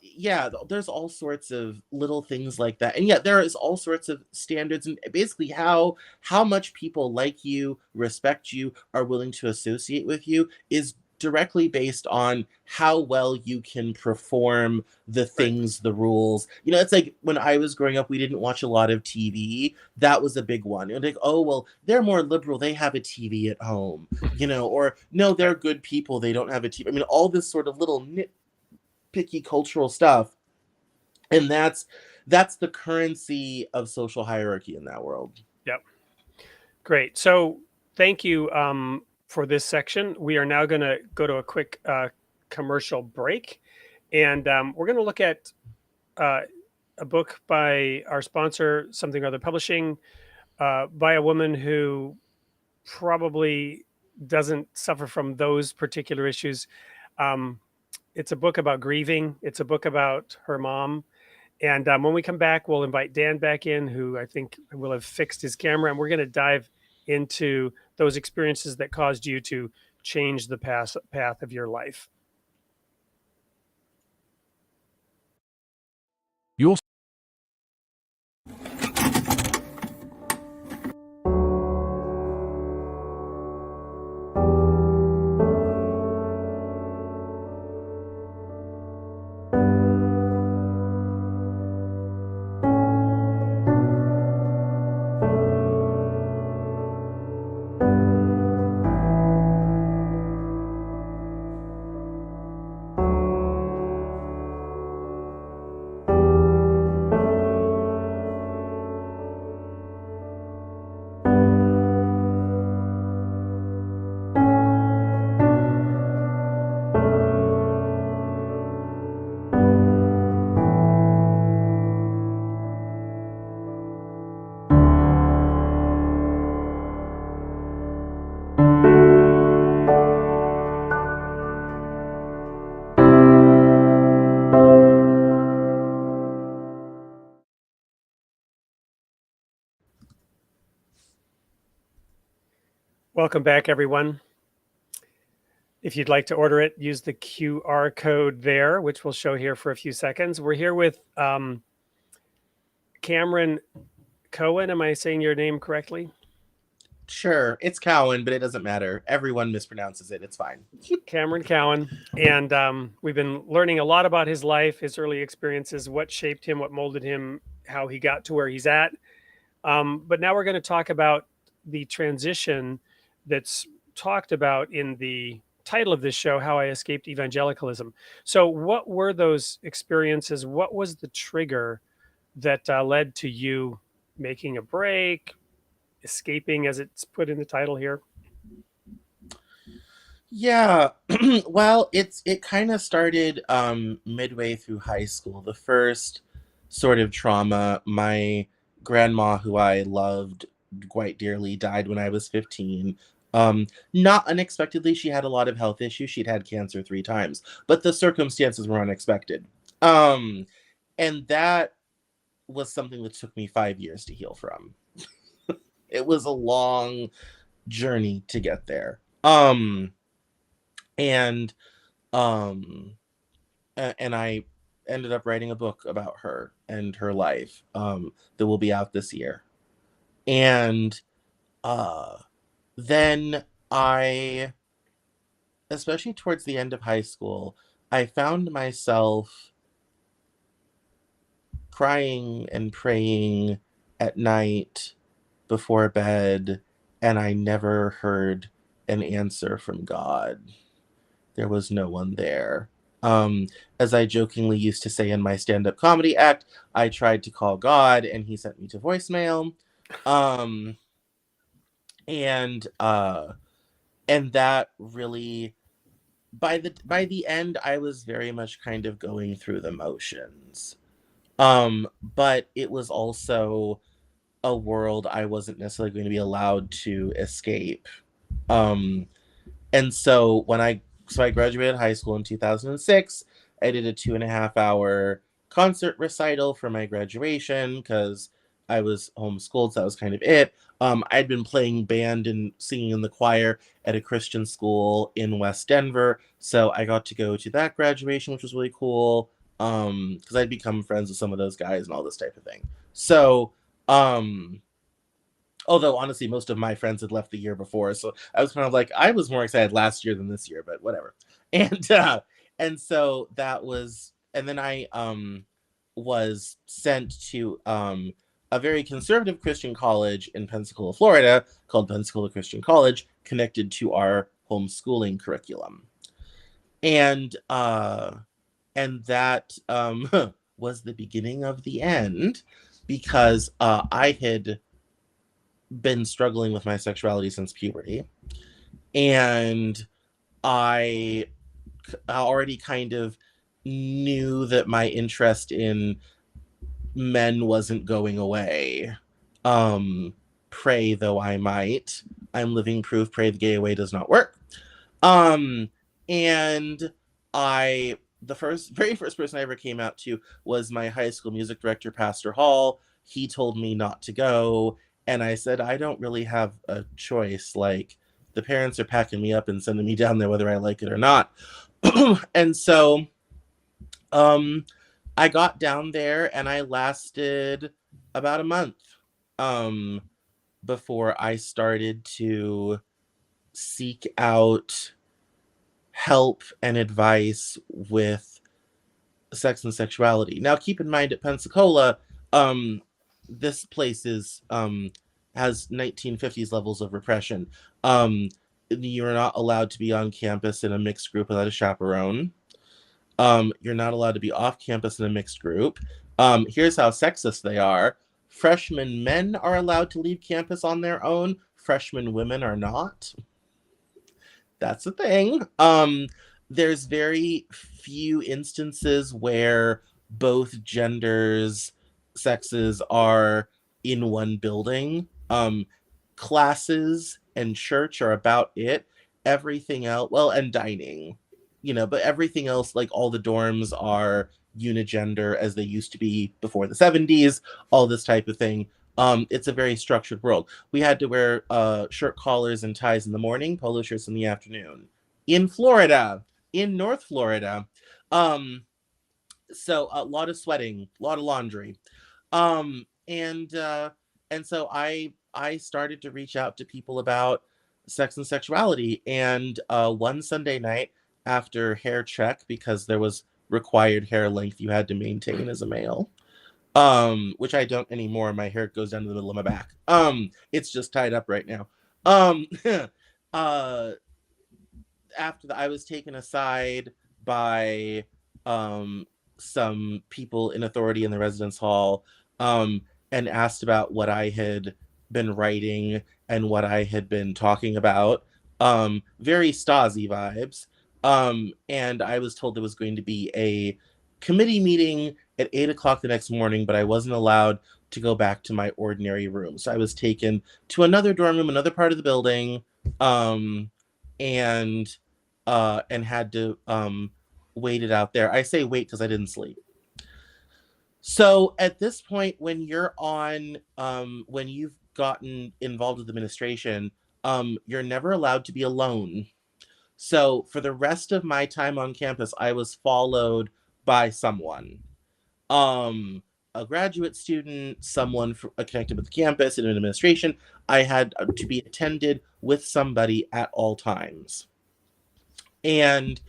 C: yeah, there's all sorts of little things like that, and yeah, there is all sorts of standards, and basically how much people like you, respect you, are willing to associate with you is directly based on how well you can perform the
E: Right.
C: things, the rules. It's like when I was growing up, we didn't watch a lot of TV. That was a big one. It was like, oh, well, they're more liberal, they have a TV at home, or no, they're
E: Right.
C: good people, they don't have a TV. I mean, all this sort of little nitpicky cultural stuff. And that's the currency of social hierarchy in that world.
E: Yep. Great. So thank you for this section. We are now going to go to a quick commercial break, and we're going to look at a book by our sponsor, Something or Other Publishing, by a woman who probably doesn't suffer from those particular issues. It's a book about grieving. It's a book about her mom. And when we come back, we'll invite Dan back in, who I think will have fixed his camera, and we're going to dive into those experiences that caused you to change the path of your life.
D: You're
E: Welcome back, everyone. If you'd like to order it, use the QR code there, which we'll show here for a few seconds. We're here with Cameron Cowan. Am I saying your name correctly?
C: Sure, it's Cowan, but it doesn't matter. Everyone mispronounces it. It's fine.
E: Cameron Cowan. And we've been learning a lot about his life, his early experiences, what shaped him, what molded him, how he got to where he's at. But now we're going to talk about the transition that's talked about in the title of this show, How I Escaped Evangelicalism. So what were those experiences? What was the trigger that led to you making a break, escaping, as it's put in the title here?
C: Yeah, well, it kind of started midway through high school. The first sort of trauma, my grandma, who I loved quite dearly, died when I was 15. Not unexpectedly, she had a lot of health issues. She'd had cancer 3 times, but the circumstances were unexpected. And that was something that took me 5 years to heal from. It was a long journey to get there. And I ended up writing a book about her and her life that will be out this year. And then I, especially towards the end of high school, I found myself crying and praying at night before bed, and I never heard an answer from God. There was no one there. As I jokingly used to say in my stand-up comedy act, I tried to call God and he sent me to voicemail. And that really, by the end, I was very much kind of going through the motions. But it was also a world I wasn't necessarily going to be allowed to escape. Um, and so I graduated high school in 2006. I did a 2.5 hour concert recital for my graduation because I was homeschooled, so that was kind of it. I'd been playing band and singing in the choir at a Christian school in West Denver, so I got to go to that graduation, which was really cool. Because I'd become friends with some of those guys and all this type of thing. So, although honestly, most of my friends had left the year before, so I was kind of like, I was more excited last year than this year, but whatever. And so that was, and then I was sent to a very conservative Christian college in Pensacola, Florida, called Pensacola Christian College, connected to our homeschooling curriculum, and that was the beginning of the end, because I had been struggling with my sexuality since puberty, and I already kind of knew that my interest in men wasn't going away. Pray though I might, I'm living proof pray the gay away does not work. Um, and the very first person I ever came out to was my high school music director, Pastor Hall. He told me not to go, and I said, I don't really have a choice. Like, the parents are packing me up and sending me down there whether I like it or not. And so, I got down there and I lasted about a month, before I started to seek out help and advice with sex and sexuality. Now, keep in mind, at Pensacola, this place has 1950s levels of repression. You're not allowed to be on campus in a mixed group without a chaperone. You're not allowed to be off campus in a mixed group. Here's how sexist they are. Freshman men are allowed to leave campus on their own. Freshman women are not. That's a thing. There's very few instances where both genders, sexes are in one building. Classes and church are about it. Everything else, well, and dining, but everything else, like all the dorms are unigender as they used to be before the 70s, all this type of thing. It's a very structured world. We had to wear shirt collars and ties in the morning, polo shirts in the afternoon. In Florida, in North Florida. So a lot of sweating, a lot of laundry. And so I started to reach out to people about sex and sexuality. And one Sunday night, after hair check, because there was required hair length you had to maintain as a male, which I don't anymore. My hair goes down to the middle of my back. It's just tied up right now. uh After I was taken aside by some people in authority in the residence hall, and asked about what I had been writing and what I had been talking about. Very Stasi vibes. And I was told there was going to be a committee meeting at 8 o'clock the next morning, but I wasn't allowed to go back to my ordinary room. So I was taken to another dorm room, another part of the building, and had to wait it out there. I say wait because I didn't sleep. So at this point, when you're when you've gotten involved with administration, you're never allowed to be alone. So for the rest of my time on campus, I was followed by someone, a graduate student, someone connected with the campus and administration. I had to be attended with somebody at all times. And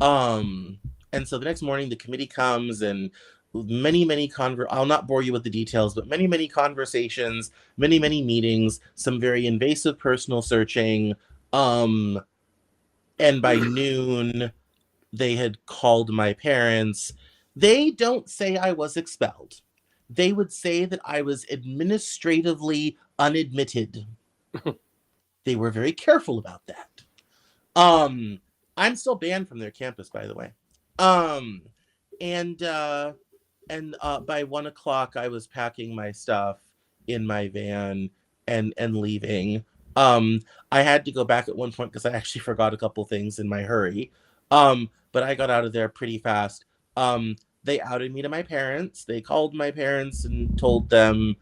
C: so the next morning the committee comes, and many I'll not bore you with the details, but many conversations, many meetings, some very invasive personal searching. And by noon, they had called my parents. They don't say I was expelled. They would say that I was administratively unadmitted. They were very careful about that. I'm still banned from their campus, by the way. And by 1 o'clock, I was packing my stuff in my van and leaving. I had to go back at one point because I actually forgot a couple things in my hurry. But I got out of there pretty fast. They outed me to my parents. They called my parents and told them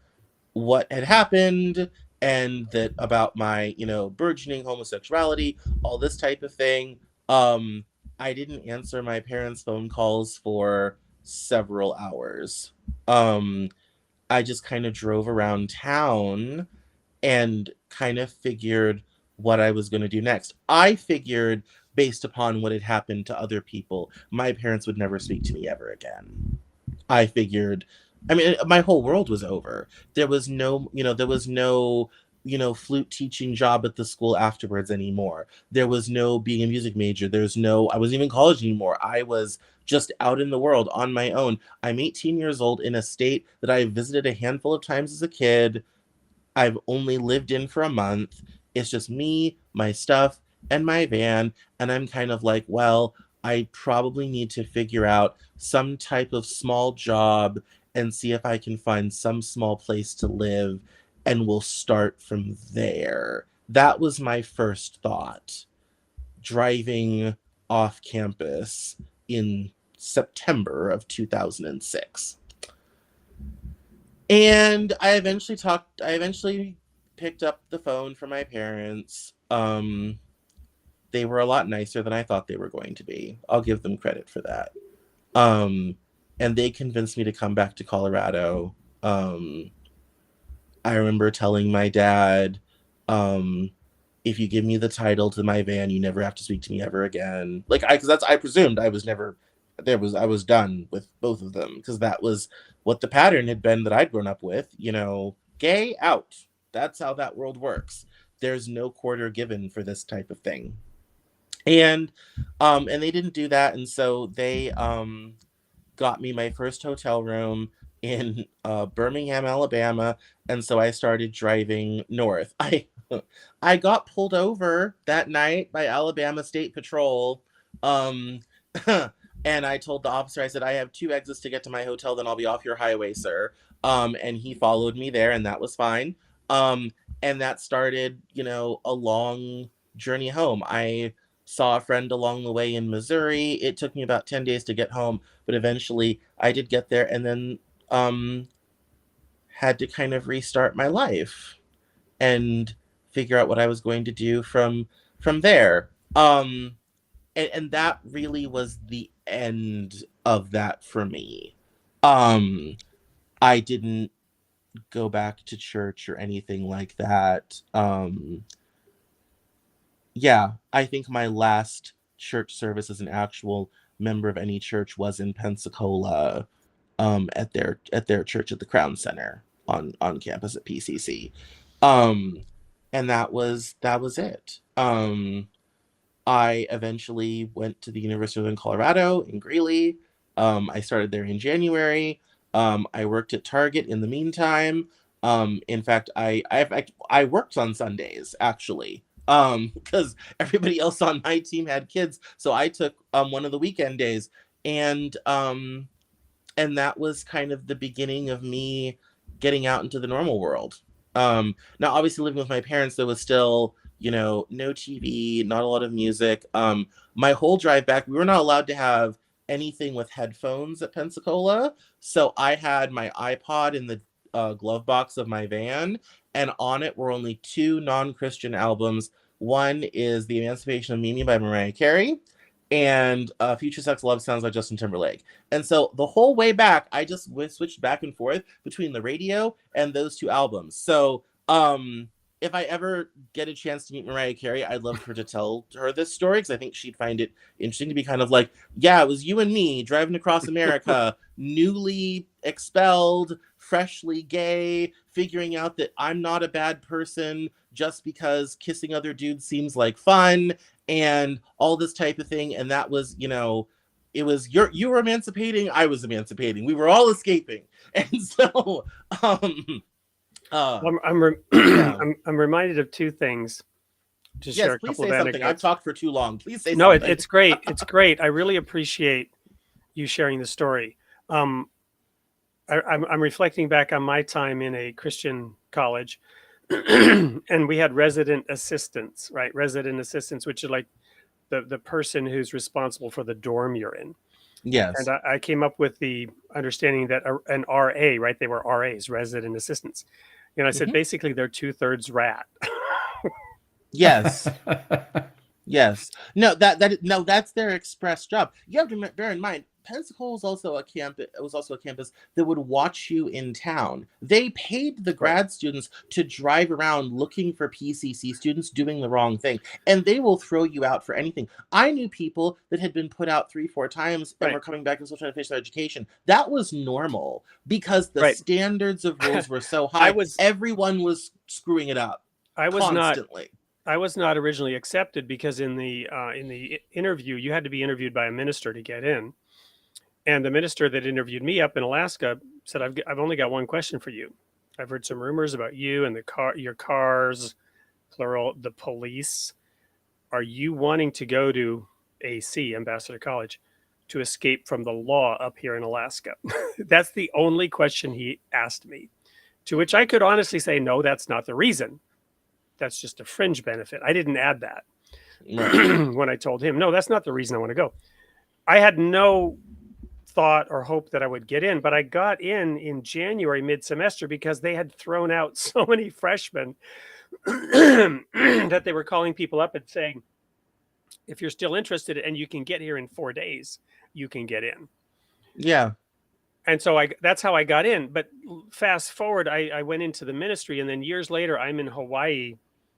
C: what had happened, and that about my, burgeoning homosexuality, all this type of thing. I didn't answer my parents' phone calls for several hours. I just kind of drove around town and kind of figured what I was going to do next. I figured, based upon what had happened to other people, my parents would never speak to me ever again. I figured, I mean, my whole world was over. There was no, flute teaching job at the school afterwards anymore. There was no being a music major. I wasn't even in college anymore. I was just out in the world on my own. I'm 18 years old in a state that I visited a handful of times as a kid. I've only lived in for a month. It's just me, my stuff, and my van. And I'm kind of like, well, I probably need to figure out some type of small job and see if I can find some small place to live, and we'll start from there. That was my first thought, driving off campus in September of 2006. And I eventually picked up the phone from my parents. They were a lot nicer than I thought they were going to be. I'll give them credit for that. And they convinced me to come back to Colorado. I remember telling my dad, if you give me the title to my van, you never have to speak to me ever again. I presumed I was never I was done with both of them, because that was what the pattern had been that I'd grown up with. Gay out. That's how that world works. There's no quarter given for this type of thing. And they didn't do that, and so they got me my first hotel room in Birmingham, Alabama, and so I started driving north. I got pulled over that night by Alabama State Patrol, and I told the officer, I said, I have 2 exits to get to my hotel, then I'll be off your highway, sir. And he followed me there, and that was fine. And that started, a long journey home. I saw a friend along the way in Missouri. It took me about 10 days to get home, but eventually I did get there, and then had to kind of restart my life and figure out what I was going to do from there. And that really was the end of that for me. I didn't go back to church or anything like that. I think my last church service as an actual member of any church was in Pensacola, at their church at the Crown Center on campus at PCC. And that was it. I eventually went to the University of Colorado in Greeley. I started there in January. I worked at Target in the meantime. In fact, I worked on Sundays, actually, because everybody else on my team had kids. So I took one of the weekend days, and that was kind of the beginning of me getting out into the normal world. Now, obviously, living with my parents, there was still, no TV, not a lot of music. My whole drive back, we were not allowed to have anything with headphones at Pensacola. So I had my iPod in the glove box of my van, and on it were only 2 non-Christian albums. One is The Emancipation of Mimi by Mariah Carey, and Future Sex Love Sounds by Justin Timberlake. And so the whole way back, I just switched back and forth between the radio and those 2 albums. So if I ever get a chance to meet Mariah Carey, I'd love her to tell her this story, because I think she'd find it interesting to be kind of like, yeah, it was you and me driving across America, newly expelled, freshly gay, figuring out that I'm not a bad person just because kissing other dudes seems like fun, and all this type of thing. And that was, it was you were emancipating, I was emancipating. We were all escaping. And so
E: I'm reminded of 2 things to share a couple of anecdotes.
C: I've talked for too long. Please say
E: something.
C: No,
E: it's great. It's great. I really appreciate you sharing the story. I'm reflecting back on my time in a Christian college, and we had resident assistants, right? Resident assistants, which are like the person who's responsible for the dorm you're in. And
C: Yes.
E: I came up with the understanding that an RA, right? They were RAs, resident assistants. And I said,
C: Mhm.
E: basically, they're 2/3 rat.
C: Yes. Yes. No, no, that's their express job. You have to bear in mind, Pensacola was also a campus. It was also a campus that would watch you in town. They paid the
E: Right.
C: grad students to drive around looking for PCC students doing the wrong thing, and they will throw you out for anything. I knew people that had been put out 3, 4 times and
E: Right.
C: were coming back and still trying to finish their education. That was normal because the
E: Right.
C: standards of rules were so high. Everyone was screwing it up
E: I was
C: constantly.
E: I was not originally accepted because in the interview, you had to be interviewed by a minister to get in. And the minister that interviewed me up in Alaska said, I've only got one question for you. I've heard some rumors about you and your cars, plural, the police. Are you wanting to go to AC, Ambassador College, to escape from the law up here in Alaska? That's the only question he asked me, to which I could honestly say, no, that's not the reason. That's just a fringe benefit. I didn't add that
C: Right.
E: when I told him, no, that's not the reason I want to go. I had no thought or hope that I would get in, but I got in January mid-semester because they had thrown out so many freshmen that they were calling people up and saying, if you're still interested and you can get here in 4 days, you can get in.
C: Yeah.
E: And so that's how I got in. But fast forward, I went into the ministry, and then years later, I'm in Hawaii,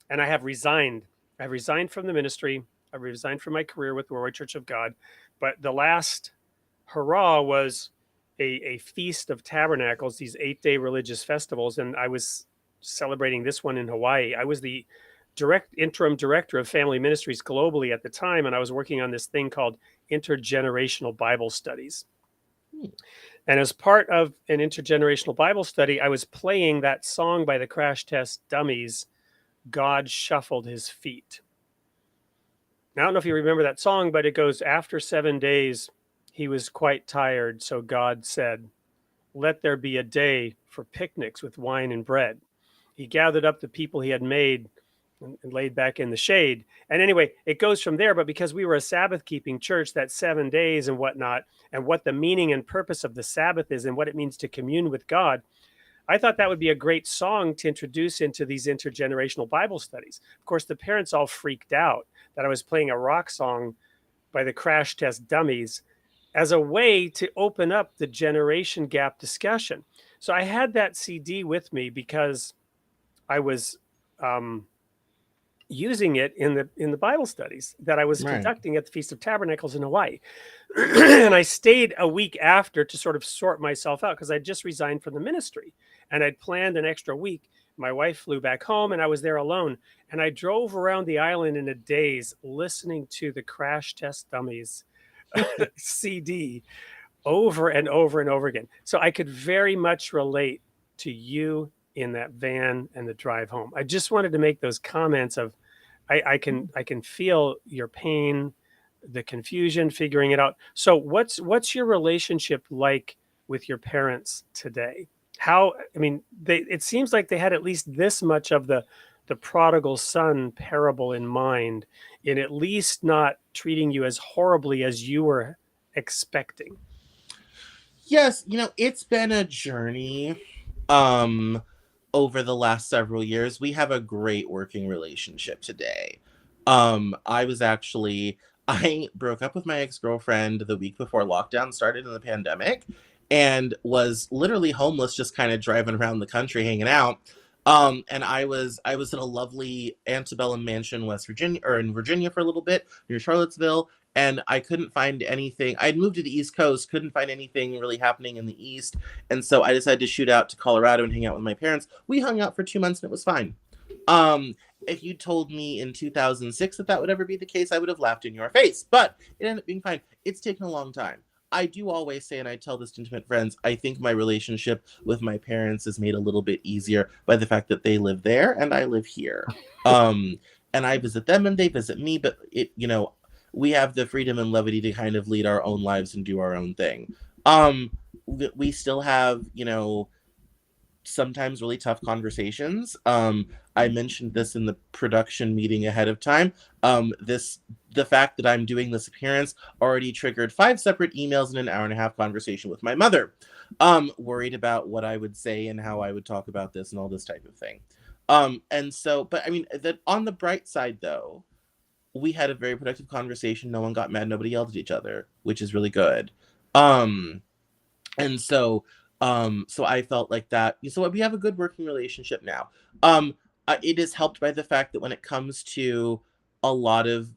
E: and I have resigned. I resigned from the ministry. I resigned from my career with the Roy Church of God. But the last hurrah was a Feast of Tabernacles, these 8-day religious festivals. And I was celebrating this one in Hawaii. I was the interim director of family ministries globally at the time. And I was working on this thing called intergenerational Bible studies. And as part of an intergenerational Bible study, I was playing that song by the Crash Test Dummies, God Shuffled His Feet. Now, I don't know if you remember that song, but it goes, after 7 days, he was quite tired. So God said, let there be a day for picnics with wine and bread. He gathered up the people he had made and laid back in the shade. And anyway, it goes from there. But because we were a Sabbath keeping church, that 7 days and whatnot, and what the meaning and purpose of the Sabbath is and what it means to commune with God, I thought that would be a great song to introduce into these intergenerational Bible studies. Of course, the parents all freaked out that I was playing a rock song by the Crash Test Dummies as a way to open up the generation gap discussion. So I had that CD with me because I was using it in the Bible studies that I was conducting at the Feast of Tabernacles in Hawaii. And I stayed a week after to sort of sort myself out because I just resigned from the ministry and I'd planned an extra week. My wife flew back home and I was there alone. And I drove around the island in a daze listening to the Crash Test Dummies CD over and over and over again. So I could very much relate to you in that van and the drive home. I just wanted to make those comments of I can feel your pain, the confusion, figuring it out. So what's your relationship like with your parents today? How, I mean, it seems like they had at least this much of the prodigal son parable in mind, in at least not treating you as horribly as you were expecting.
C: Yes, it's been a journey over the last several years. We have a great working relationship today. I broke up with my ex-girlfriend the week before lockdown started in the pandemic and was literally homeless, just kind of driving around the country hanging out. And I was in a lovely antebellum mansion, West Virginia, or in Virginia for a little bit, near Charlottesville. And I couldn't find anything. I'd moved to the East Coast, couldn't find anything really happening in the East. And so I decided to shoot out to Colorado and hang out with my parents. We hung out for 2 months and it was fine. If you told me in 2006 that would ever be the case, I would have laughed in your face. But it ended up being fine. It's taken a long time. I do always say, and I tell this to intimate friends, I think my relationship with my parents is made a little bit easier by the fact that they live there and I live here. And I visit them and they visit me, but we have the freedom and levity to kind of lead our own lives and do our own thing. we still have, sometimes really tough conversations. I mentioned this in the production meeting ahead of time. The fact that I'm doing this appearance already triggered 5 separate emails and an hour-and-a-half conversation with my mother, worried about what I would say and how I would talk about this and all this type of thing. And so, but I mean, that on the bright side, though, we had a very productive conversation. No one got mad. Nobody yelled at each other, which is really good. And so I felt like that. So we have a good working relationship now. It is helped by the fact that when it comes to a lot of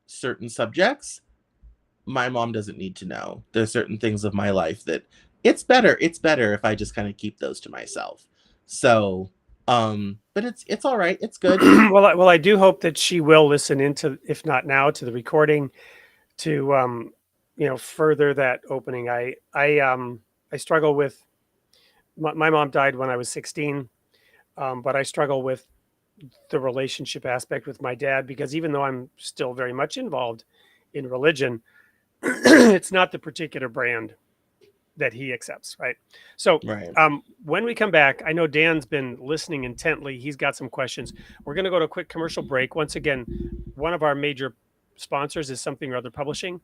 C: certain subjects, my mom doesn't need to know. There's certain things of my life that it's better if I just kind of keep those to myself. So, but it's all right. It's good.
E: Well, I do hope that she will listen into, if not now, to the recording, to further that opening. I struggle with, my mom died when I was 16, but I struggle with the relationship aspect with my dad, because even though I'm still very much involved in religion, it's not the particular brand that he accepts, right? So
C: Right.
E: when we come back, I know Dan's been listening intently. He's got some questions. We're going to go to a quick commercial break. Once again, one of our major sponsors is Something or Other Publishing.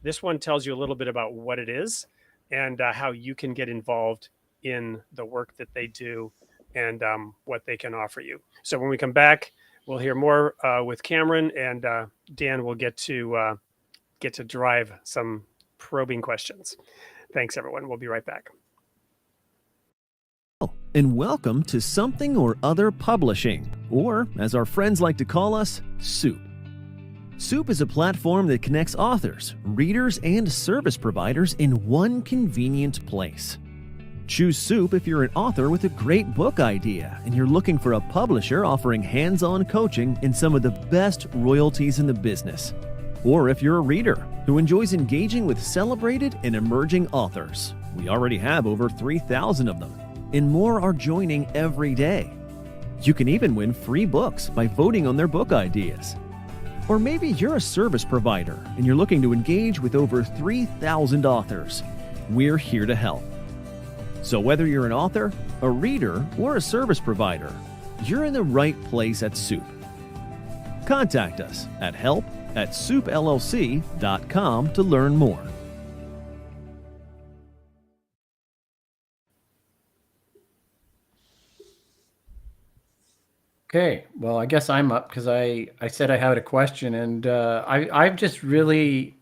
E: This one tells you a little bit about what it is and how you can get involved in the work that they do and what they can offer you. So when we come back, we'll hear more with Cameron, and Dan will get to drive some probing questions. Thanks, everyone. We'll be right back.
F: And welcome to Something or Other Publishing, or as our friends like to call us, Soup. Soup is a platform that connects authors, readers, and service providers in one convenient place. Choose Soup if you're an author with a great book idea and you're looking for a publisher offering hands-on coaching in some of the best royalties in the business. Or if you're a reader who enjoys engaging with celebrated and emerging authors. We already have over 3,000 of them, and more are joining every day. You can even win free books by voting on their book ideas. Or maybe you're a service provider and you're looking to engage with over 3,000 authors. We're here to help. So whether you're an author, a reader, or a service provider, you're in the right place at Soup. Contact us at help@soupllc.com to learn more.
B: Okay, well, I guess I'm up because I said I had a question, and I've just really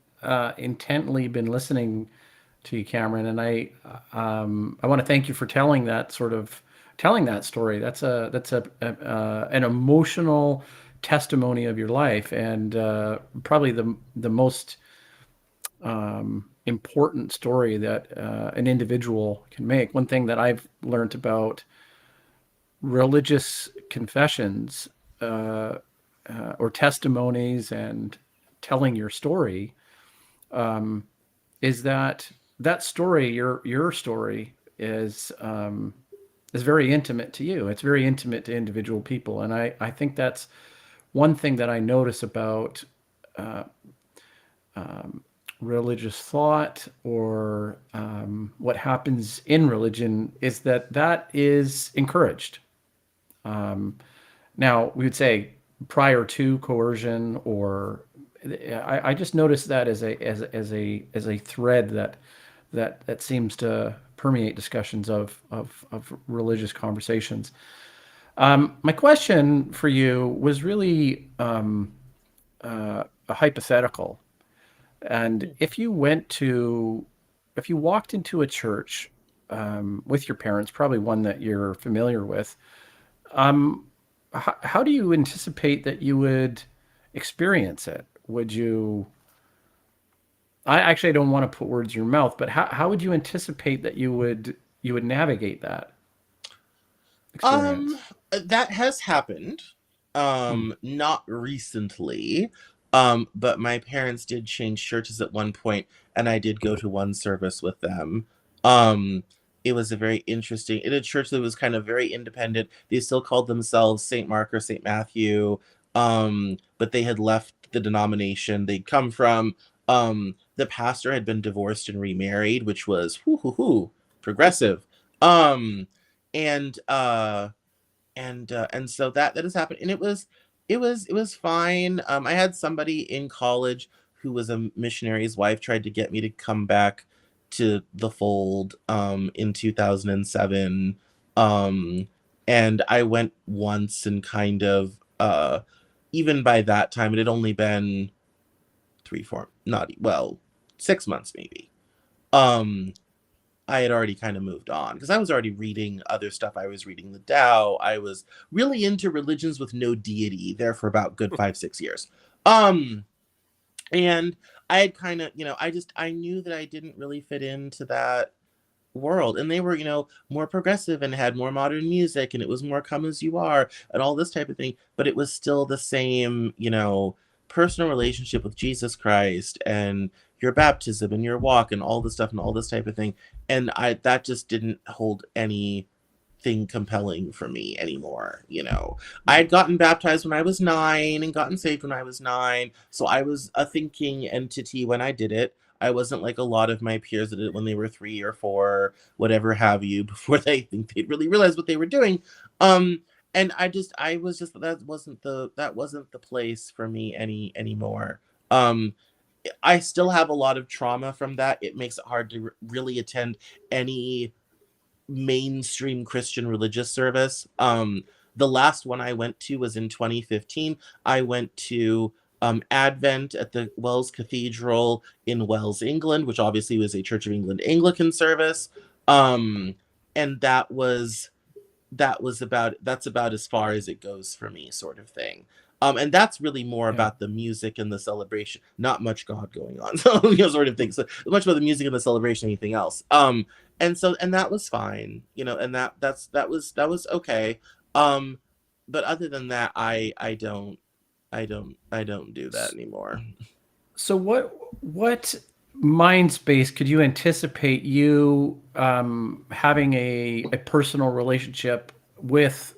B: intently been listening to you, Cameron, and I want to thank you for telling that story. That's an emotional testimony of your life, and probably the most important story that an individual can make. One thing that I've learned about religious confessions or testimonies and telling your story is that story, your story, is very intimate to you. It's very intimate to individual people, and I think that's one thing that I notice about religious thought or what happens in religion is that is encouraged. Now, we would say prior to coercion, or I just noticed that as a thread that seems to permeate discussions of religious conversations. My question for you was really a hypothetical, and if you walked into a church with your parents, probably one that you're familiar with, how do you anticipate that you would experience it? Would you? I don't want to put words in your mouth, but how would you anticipate that you would navigate that experience?
C: That has happened. Not recently. But my parents did change churches at one point, and I did go to one service with them. It was a very interesting, in a church that was kind of very independent. They still called themselves St. Mark or St. Matthew, but they had left the denomination they'd come from. The pastor had been divorced and remarried, which was, progressive. Um, and and so that has happened, and it was fine. I had somebody in college who was a missionary's wife tried to get me to come back to the fold in 2007. Um, and I went once, and kind of even by that time it had only been 3 4 not well 6 months maybe. um I had already kind of moved on because I was already reading other stuff. I was reading the Tao. I was really into religions with no deity there for about good 5 6 years. Um, and I had kind of, I knew that I didn't really fit into that world, and they were, more progressive and had more modern music, and it was more come as you are and all this type of thing, but it was still the same, personal relationship with Jesus Christ and your baptism and your walk and all this stuff and all this type of thing. And I that just didn't hold anything compelling for me anymore. I had gotten baptized when I was 9 and gotten saved when I was 9, so I was a thinking entity when I did it. I wasn't like a lot of my peers that did it when they were 3 or 4, whatever have you, before they think they'd really realize what they were doing. And I was just that wasn't the place for me anymore. I still have a lot of trauma from that. It makes it hard to really attend any mainstream Christian religious service. The last one I went to was in 2015. I went to Advent at the Wells Cathedral in Wells, England, which obviously was a Church of England Anglican service. And that's about as far as it goes for me, sort of thing. And that's really more
B: Yeah.
C: about the music and the celebration, not much God going on, so sort of thing. So much about the music and the celebration, anything else. And that was fine, and that was okay. But other than that, I don't do that anymore.
B: So what mind space could you anticipate you having a personal relationship with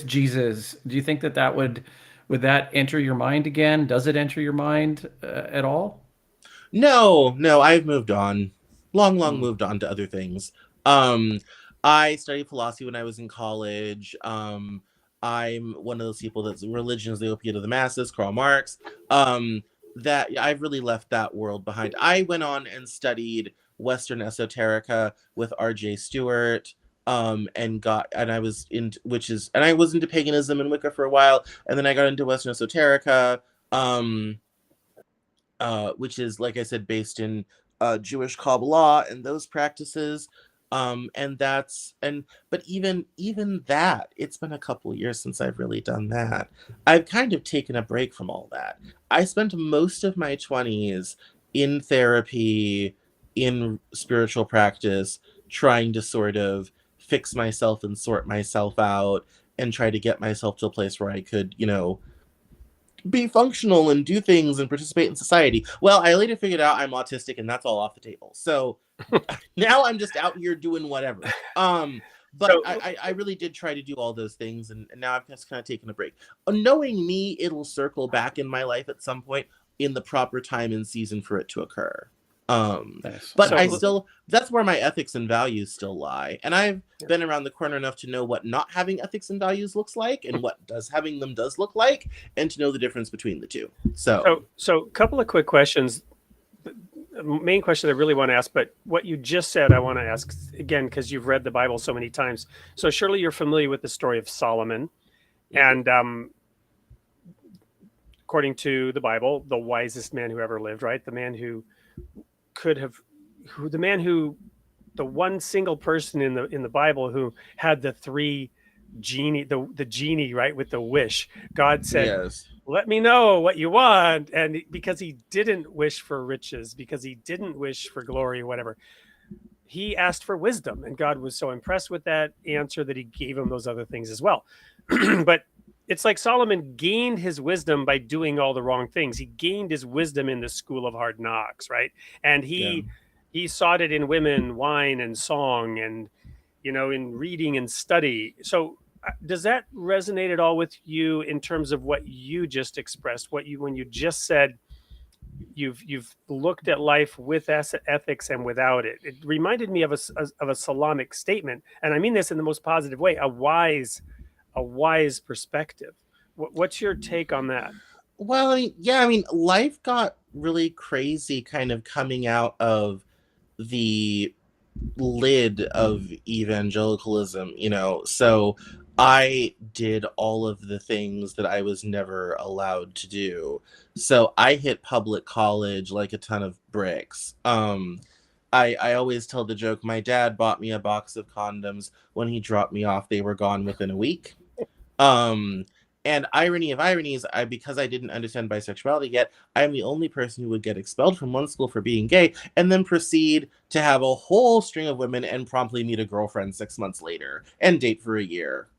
B: Jesus? Do you think that would that enter your mind again? Does it enter your mind at all?
C: No, I've moved on. Long
B: Mm.
C: moved on to other things. Um, I studied philosophy when I was in college. I'm one of those people that's religion is the opiate of the masses, Karl Marx. Um, that I've really left that world behind. I went on and studied Western esoterica with R.J. Stewart. And I was into paganism and Wicca for a while, and then I got into Western esoterica. Um, which is, like I said, based in Jewish Kabbalah and those practices. But even that, it's been a couple of years since I've really done that. I've kind of taken a break from all that. I spent most of my 20s in therapy, in spiritual practice, trying to sort of fix myself and sort myself out and try to get myself to a place where I could, be functional and do things and participate in society. Well, I later figured out I'm autistic, and that's all off the table. So now I'm just out here doing whatever. But
E: So
C: I really did try to do all those things, and now I've just kind of taken a break. Knowing me, it'll circle back in my life at some point in the proper time and season for it to occur.
B: Nice.
C: But
E: So-
C: that's where my ethics and values still lie. And I've been around the corner enough to know what not having ethics and values looks like, and what having them does look like, and to know the difference between the two.
E: So a couple of quick questions. The main question I really want to ask, but what you just said, I want to ask again, because you've read the Bible so many times. So surely you're familiar with the story of Solomon. And according to the Bible, the wisest man who ever lived, right? The man who the one single person in the Bible who had the three genie, the genie, right, with the wish. God said,
C: yes.
E: let me know what you want. And because he didn't wish for riches, because he didn't wish for glory, whatever, he asked for wisdom. And God was so impressed with that answer that he gave him those other things as well. But it's like Solomon gained his wisdom by doing all the wrong things. He gained his wisdom in the school of hard knocks, right? And he sought it in women, wine, and song, and in reading and study. So does that resonate at all with you in terms of what you just expressed? When you just said you've looked at life with ethics and without it. It reminded me of a Solomonic statement, and I mean this in the most positive way, a wise perspective. What's your take on that?
C: Well, I mean, life got really crazy kind of coming out of the lid of evangelicalism, so I did all of the things that I was never allowed to do. So I hit public college like a ton of bricks. I always tell the joke, my dad bought me a box of condoms. When he dropped me off, they were gone within a week. Um, and irony of ironies, because I didn't understand bisexuality yet, I'm the only person who would get expelled from one school for being gay and then proceed to have a whole string of women and promptly meet a girlfriend 6 months later and date for a year.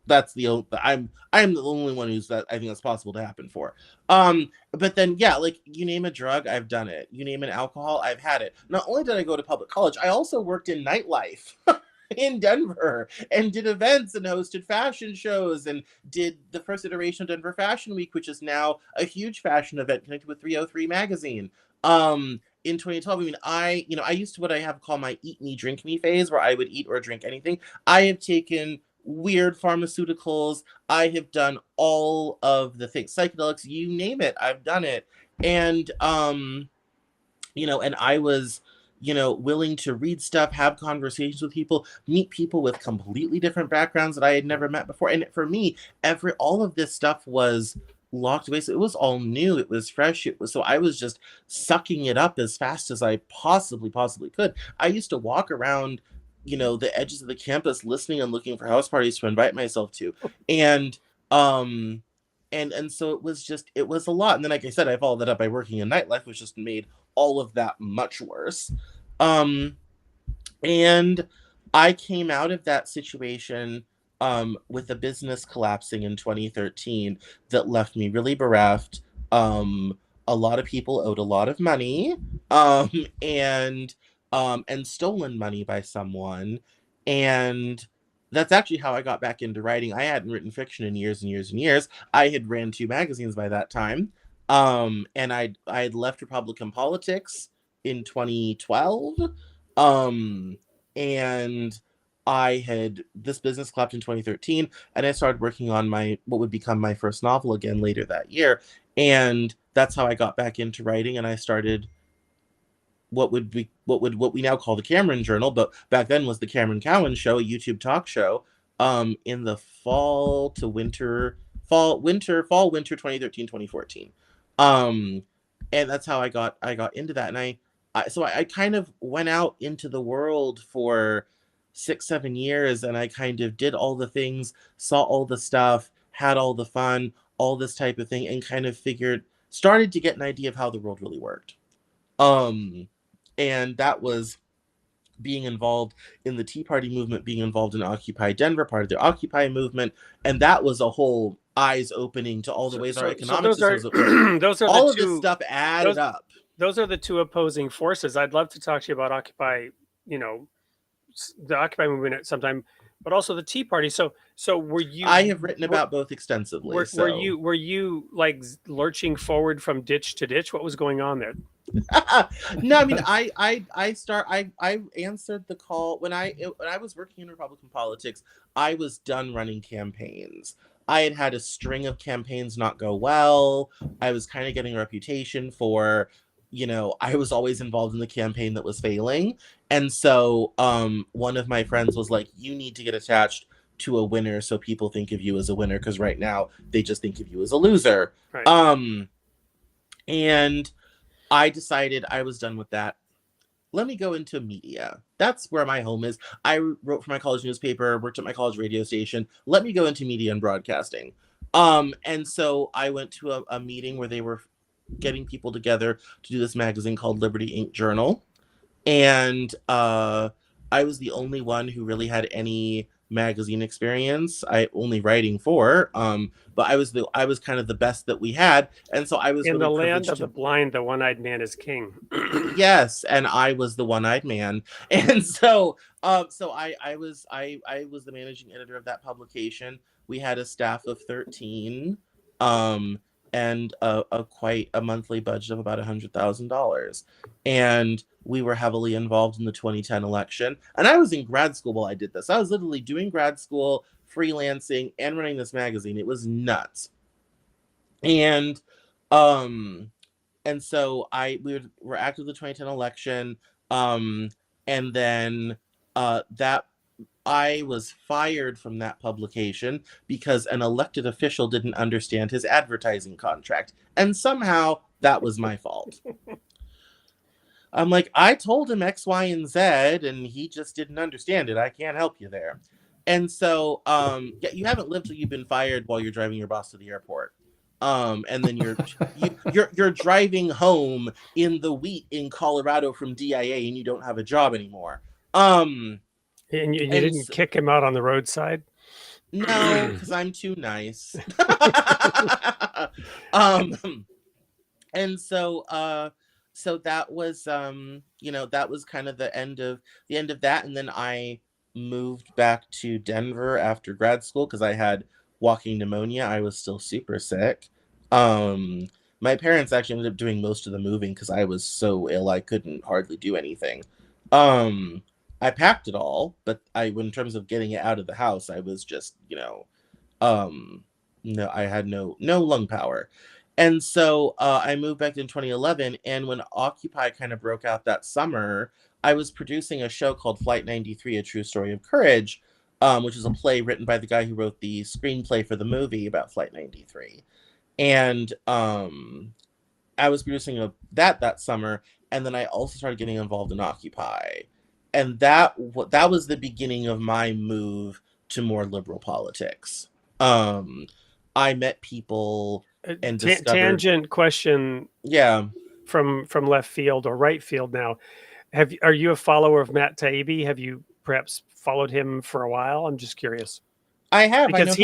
C: That's I'm the only one that I think that's possible to happen for. But then like, you name a drug, I've done it. You name an alcohol, I've had it. Not only did I go to public college, I also worked in nightlife. In Denver, and did events and hosted fashion shows and did the first iteration of Denver Fashion Week, which is now a huge fashion event connected with 303 magazine. In 2012, I mean, I used to what I have called my eat me, drink me phase, where I would eat or drink anything. I have taken weird pharmaceuticals. I have done all of the things, psychedelics, you name it, I've done it. And and I was willing to read stuff, have conversations with people, meet people with completely different backgrounds that I had never met before. And for me, all of this stuff was locked away. So it was all new. It was fresh. So I was just sucking it up as fast as I possibly could. I used to walk around, the edges of the campus listening and looking for house parties to invite myself to. And so it was a lot. And then, like I said, I followed that up by working in nightlife, which just made all of that much worse. And I came out of that situation with a business collapsing in 2013 that left me really bereft. A lot of people owed a lot of money, and stolen money by someone. And that's actually how I got back into writing. I hadn't written fiction in years and years and years. I had ran 2 magazines by that time. And I had left Republican politics in 2012. And this business collapsed in 2013, and I started working on what would become my first novel again later that year. And that's how I got back into writing, and I started what we now call the Cameron Journal, but back then was the Cameron Cowan Show, a YouTube talk show, in the fall winter 2013, 2014. And that's how I got into that. And I kind of went out into the world for 6-7 years, and I kind of did all the things, saw all the stuff, had all the fun, all this type of thing, and kind of started to get an idea of how the world really worked. And that was being involved in the Tea Party movement, being involved in Occupy Denver, part of the Occupy movement. And that was a whole eyes opening to all the ways our economic systems
E: those are
C: all
E: the
C: of
E: two,
C: this stuff added up.
E: Those are the two opposing forces. I'd love to talk to you about Occupy, the Occupy movement at some time, but also the Tea Party. So were you?
C: I have written about both extensively.
E: Were you like lurching forward from ditch to ditch? What was going on there?
C: No, I mean, I answered the call when I was working in Republican politics. I was done running campaigns. I had a string of campaigns not go well. I was kind of getting a reputation for, I was always involved in the campaign that was failing. And so one of my friends was like, you need to get attached to a winner so people think of you as a winner, because right now they just think of you as a loser.
E: Right.
C: And I decided I was done with that. Let me go into media. That's where my home is. I wrote for my college newspaper, worked at my college radio station. Let me go into media and broadcasting. And so I went to a meeting where they were getting people together to do this magazine called Liberty Ink Journal. And I was the only one who really had any magazine experience. I only writing for, but I was kind of the best that we had, and so I was
E: in
C: really
E: the land of the blind. The one-eyed man is king.
C: Yes, and I was the one-eyed man, and so I was the managing editor of that publication. We had a staff of 13, and quite a monthly budget of about $100,000. And we were heavily involved in the 2010 election. And I was in grad school while I did this. I was literally doing grad school, freelancing, and running this magazine. It was nuts. And so we were active in the 2010 election. And then that I was fired from that publication because an elected official didn't understand his advertising contract. And somehow that was my fault. I'm like, I told him X, Y, and Z, and he just didn't understand it. I can't help you there. And so, yeah, you haven't lived till you've been fired while you're driving your boss to the airport. And then you're driving home in the wheat in Colorado from DIA, and you don't have a job anymore.
E: And you didn't kick him out on the roadside?
C: No, because I'm too nice. And so that was that was kind of the end of that. And then I moved back to Denver after grad school because I had walking pneumonia. I was still super sick. My parents actually ended up doing most of the moving because I was so ill I couldn't hardly do anything. I packed it all, but in terms of getting it out of the house, I was just, no, I had no lung power. And so I moved back in 2011, and when Occupy kind of broke out that summer, I was producing a show called Flight 93, A True Story of Courage, which is a play written by the guy who wrote the screenplay for the movie about Flight 93. And I was producing that summer, and then I also started getting involved in Occupy. And that was the beginning of my move to more liberal politics. I met people and discovered...
E: Tangent question.
C: Yeah.
E: From left field or right field now. Are you a follower of Matt Taibbi? Have you perhaps followed him for a while? I'm just curious.
C: I have,
E: because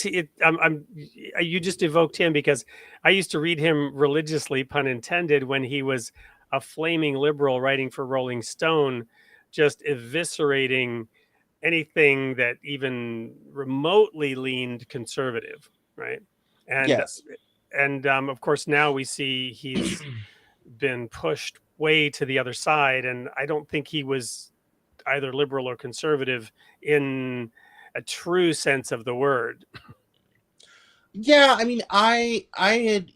E: you just evoked him because I used to read him religiously, pun intended, when he was a flaming liberal writing for Rolling Stone, just eviscerating anything that even remotely leaned conservative, right? And
C: yes.
E: And of course, now we see he's been pushed way to the other side, and I don't think he was either liberal or conservative in a true sense of the word.
C: Yeah, I mean, I had,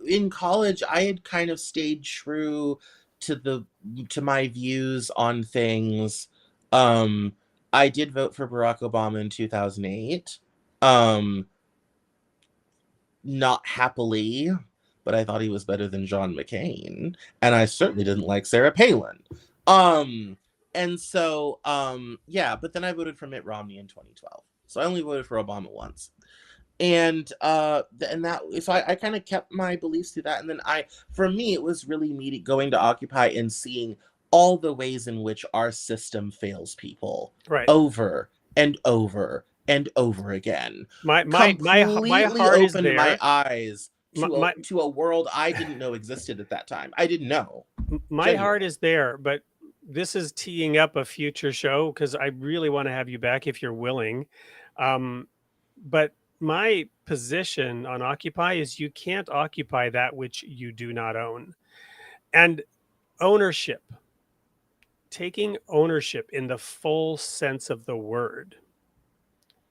C: in college, I had kind of stayed true to my views on things. I did vote for Barack Obama in 2008. Not happily, but I thought he was better than John McCain, and I certainly didn't like Sarah Palin. And so, yeah, but then I voted for Mitt Romney in 2012. So I only voted for Obama once. And so I kind of kept my beliefs to that. And then for me, it was really me going to Occupy and seeing all the ways in which our system fails people over and over and over again.
E: My heart is there.
C: My eyes to a world I didn't know existed at that time. I didn't know.
E: My heart is there, but this is teeing up a future show because I really want to have you back if you're willing. But my position on Occupy is you can't occupy that which you do not own. And ownership, taking ownership in the full sense of the word,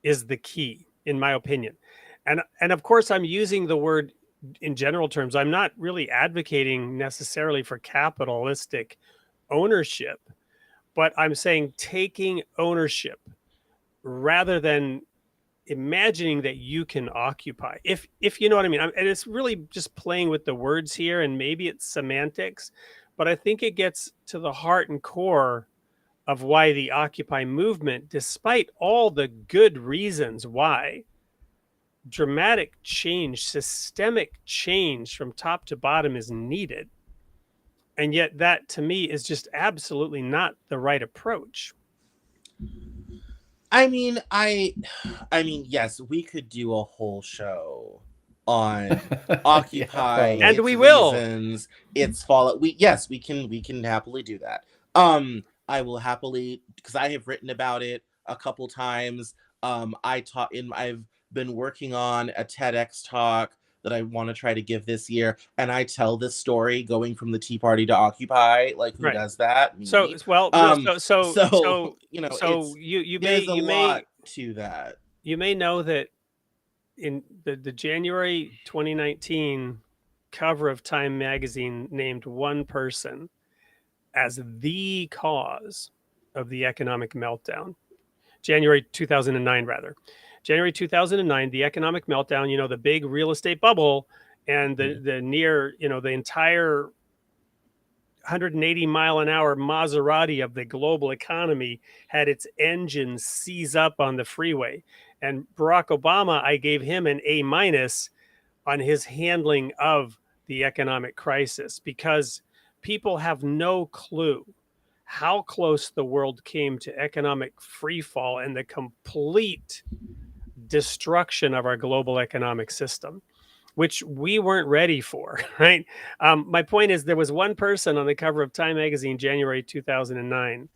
E: is the key, in my opinion. And of course, I'm using the word in general terms. I'm not really advocating necessarily for capitalistic ownership, but I'm saying taking ownership rather than imagining that you can occupy, if you know what I mean. And it's really just playing with the words here, and maybe it's semantics, but I think it gets to the heart and core of why the Occupy movement, despite all the good reasons why, dramatic change, systemic change from top to bottom is needed. And yet that, to me, is just absolutely not the right approach.
C: I mean, yes, we could do a whole show on Occupy,
E: and we will.
C: Reasons, its fallout. We can happily do that. I will happily, because I have written about it a couple times. I've been working on a TEDx talk that I want to try to give this year. And I tell this story going from the Tea Party to Occupy. Like, who
E: Right.
C: does that? Me.
E: So well,
C: So you know,
E: so you
C: there's
E: may
C: a lot to that.
E: you may know that in the January 2019 cover of Time magazine named one person as the cause of the economic meltdown. January 2009, rather. January 2009, the economic meltdown, you know, the big real estate bubble and the near, you know, the entire 180 mile an hour Maserati of the global economy had its engine seize up on the freeway. And Barack Obama, I gave him an A- on his handling of the economic crisis, because people have no clue how close the world came to economic freefall and the complete destruction of our global economic system, which we weren't ready for, right? My point is, there was one person on the cover of Time magazine, January 2009,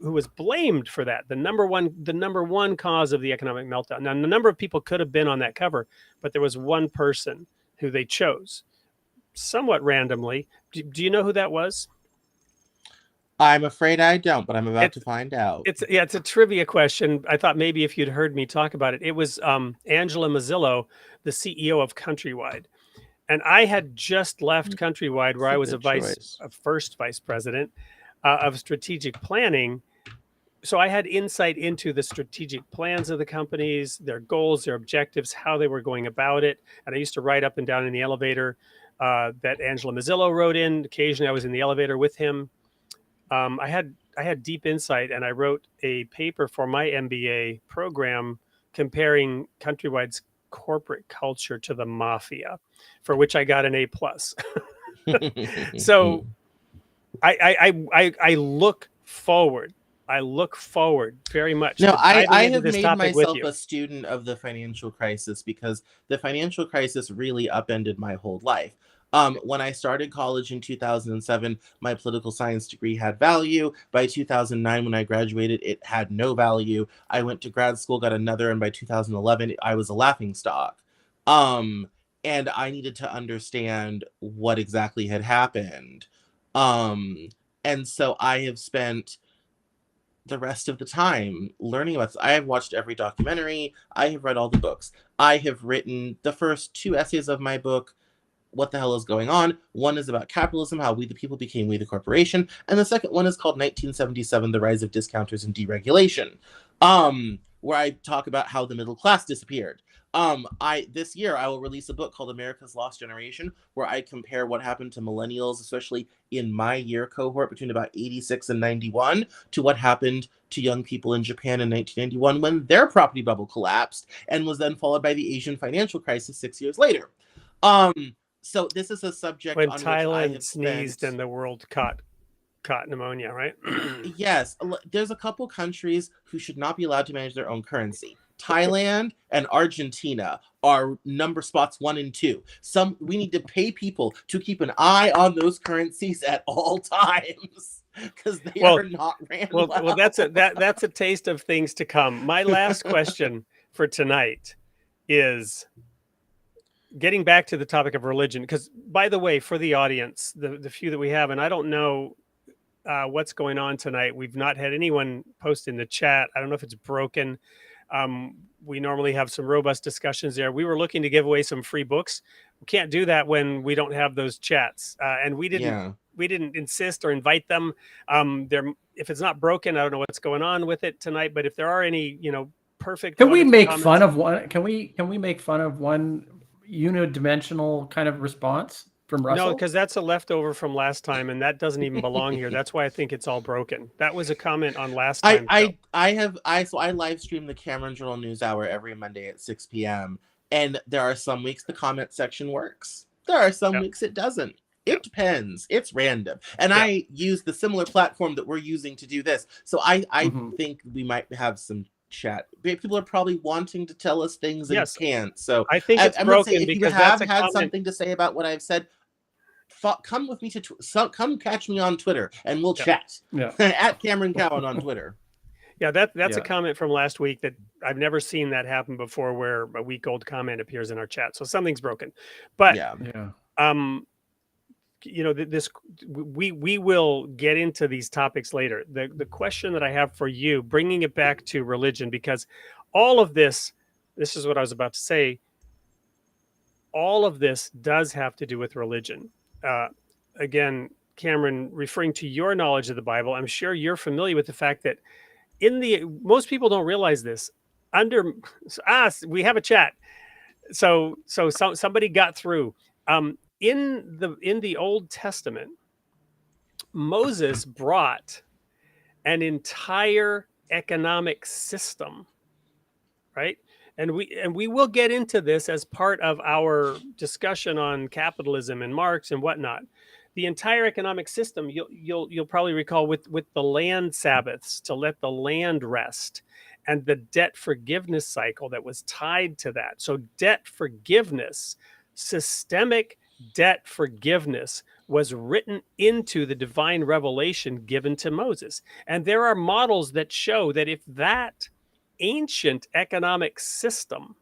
E: who was blamed for that. The number one cause of the economic meltdown. Now, a number of people could have been on that cover, but there was one person who they chose somewhat randomly. Do you know who that was?
C: I'm afraid I don't, but I'm about to find out.
E: It's a trivia question. I thought maybe if you'd heard me talk about it. It was Angela Mazzillo, the CEO of Countrywide. And I had just left Countrywide, where I was a first vice president of strategic planning. So I had insight into the strategic plans of the companies, their goals, their objectives, how they were going about it. And I used to ride up and down in the elevator that Angela Mazzillo rode in. Occasionally I was in the elevator with him. I had deep insight, and I wrote a paper for my MBA program comparing Countrywide's corporate culture to the mafia, for which I got an A+. So I look forward. I look forward very much.
C: No, I have made myself a student of the financial crisis, because the financial crisis really upended my whole life. When I started college in 2007, my political science degree had value. By 2009, when I graduated, it had no value. I went to grad school, got another, and by 2011, I was a laughingstock. And I needed to understand what exactly had happened. And so I have spent the rest of the time learning about this. I have watched every documentary. I have read all the books. I have written the first 2 essays of my book, What the Hell is Going On? One is about capitalism, how we the people became we the corporation. And the second one is called 1977, The Rise of Discounters and Deregulation, where I talk about how the middle class disappeared. This year I will release a book called America's Lost Generation, where I compare what happened to millennials, especially in my year cohort between about 86 and 91, to what happened to young people in Japan in 1991 when their property bubble collapsed, and was then followed by the Asian financial crisis 6 years later. So this is a subject
E: when
C: on
E: Thailand
C: which I have
E: sneezed and the world caught pneumonia, right?
C: Yes, there's a couple countries who should not be allowed to manage their own currency. Thailand and Argentina are number spots 1 and 2. We need to pay people to keep an eye on those currencies at all times, because they are not ran well.
E: Well, that's a taste of things to come. My last question for tonight is getting back to the topic of religion, because, by the way, for the audience, the few that we have, and I don't know what's going on tonight. We've not had anyone post in the chat. I don't know if it's broken. We normally have some robust discussions there. We were looking to give away some free books. We can't do that when we don't have those chats. And we didn't insist or invite them. If it's not broken, I don't know what's going on with it tonight. But if there are any, perfect.
B: Can we make fun of one? Can we make fun of one unidimensional kind of response from Russell?
E: No, because that's a leftover from last time, and that doesn't even belong here. That's why I think it's all broken. That was a comment on last time.
C: I live stream the Cameron Journal News Hour every Monday at 6 p.m. And there are some weeks the comment section works. There are some weeks it doesn't. It depends. It's random. And I use the similar platform that we're using to do this. So I think we might have some chat. People are probably wanting to tell us things and can't. So
E: I think it's broken
C: if you have had something to say about what I've said, come with me to come catch me on Twitter and we'll chat. At Cameron Cowan on Twitter.
E: Yeah, that's a
B: Yeah.
E: comment from last week that I've never seen that happen before, where a week-old comment appears in our chat. So something's broken. But
C: Yeah.
B: Yeah.
E: this we will get into these topics later. The question that I have for you, bringing it back to religion, because all of this is what I was about to say. All of this does have to do with religion. Again, Cameron, referring to your knowledge of the Bible, I'm sure you're familiar with the fact that most people don't realize this. Under us, we have a chat. So somebody got through. In the Old Testament, Moses brought an entire economic system, right? And we will get into this as part of our discussion on capitalism and Marx and whatnot. The entire economic system, you'll probably recall, with the land Sabbaths to let the land rest, and the debt forgiveness cycle that was tied to that. So debt forgiveness, systemic debt forgiveness, was written into the divine revelation given to Moses. And there are models that show that if that ancient economic system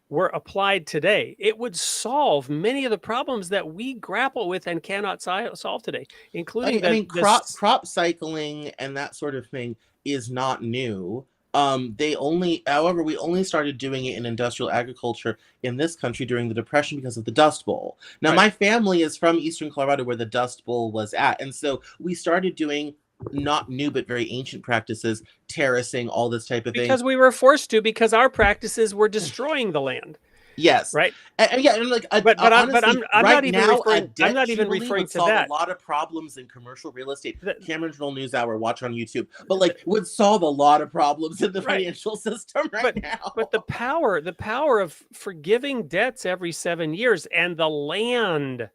E: were applied today, it would solve many of the problems that we grapple with and cannot solve today, including
C: crop cycling and that sort of thing is not new. However, we only started doing it in industrial agriculture in this country during the Depression because of the Dust Bowl. Now, my family is from Eastern Colorado, where the Dust Bowl was at, and so we started doing not new but very ancient practices, terracing, all this type of thing.
E: Because we were forced to, because our practices were destroying the land.
C: Yes.
E: Right.
C: And yeah, and like,
E: honestly, I'm
C: right
E: not even
C: now,
E: referring. I'm not even referring to that.
C: A lot of problems in commercial real estate. Cameron's Journal News Hour, watch on YouTube. But like, would solve a lot of problems in the financial system now.
E: But the power of forgiving debts every 7 years, and the land,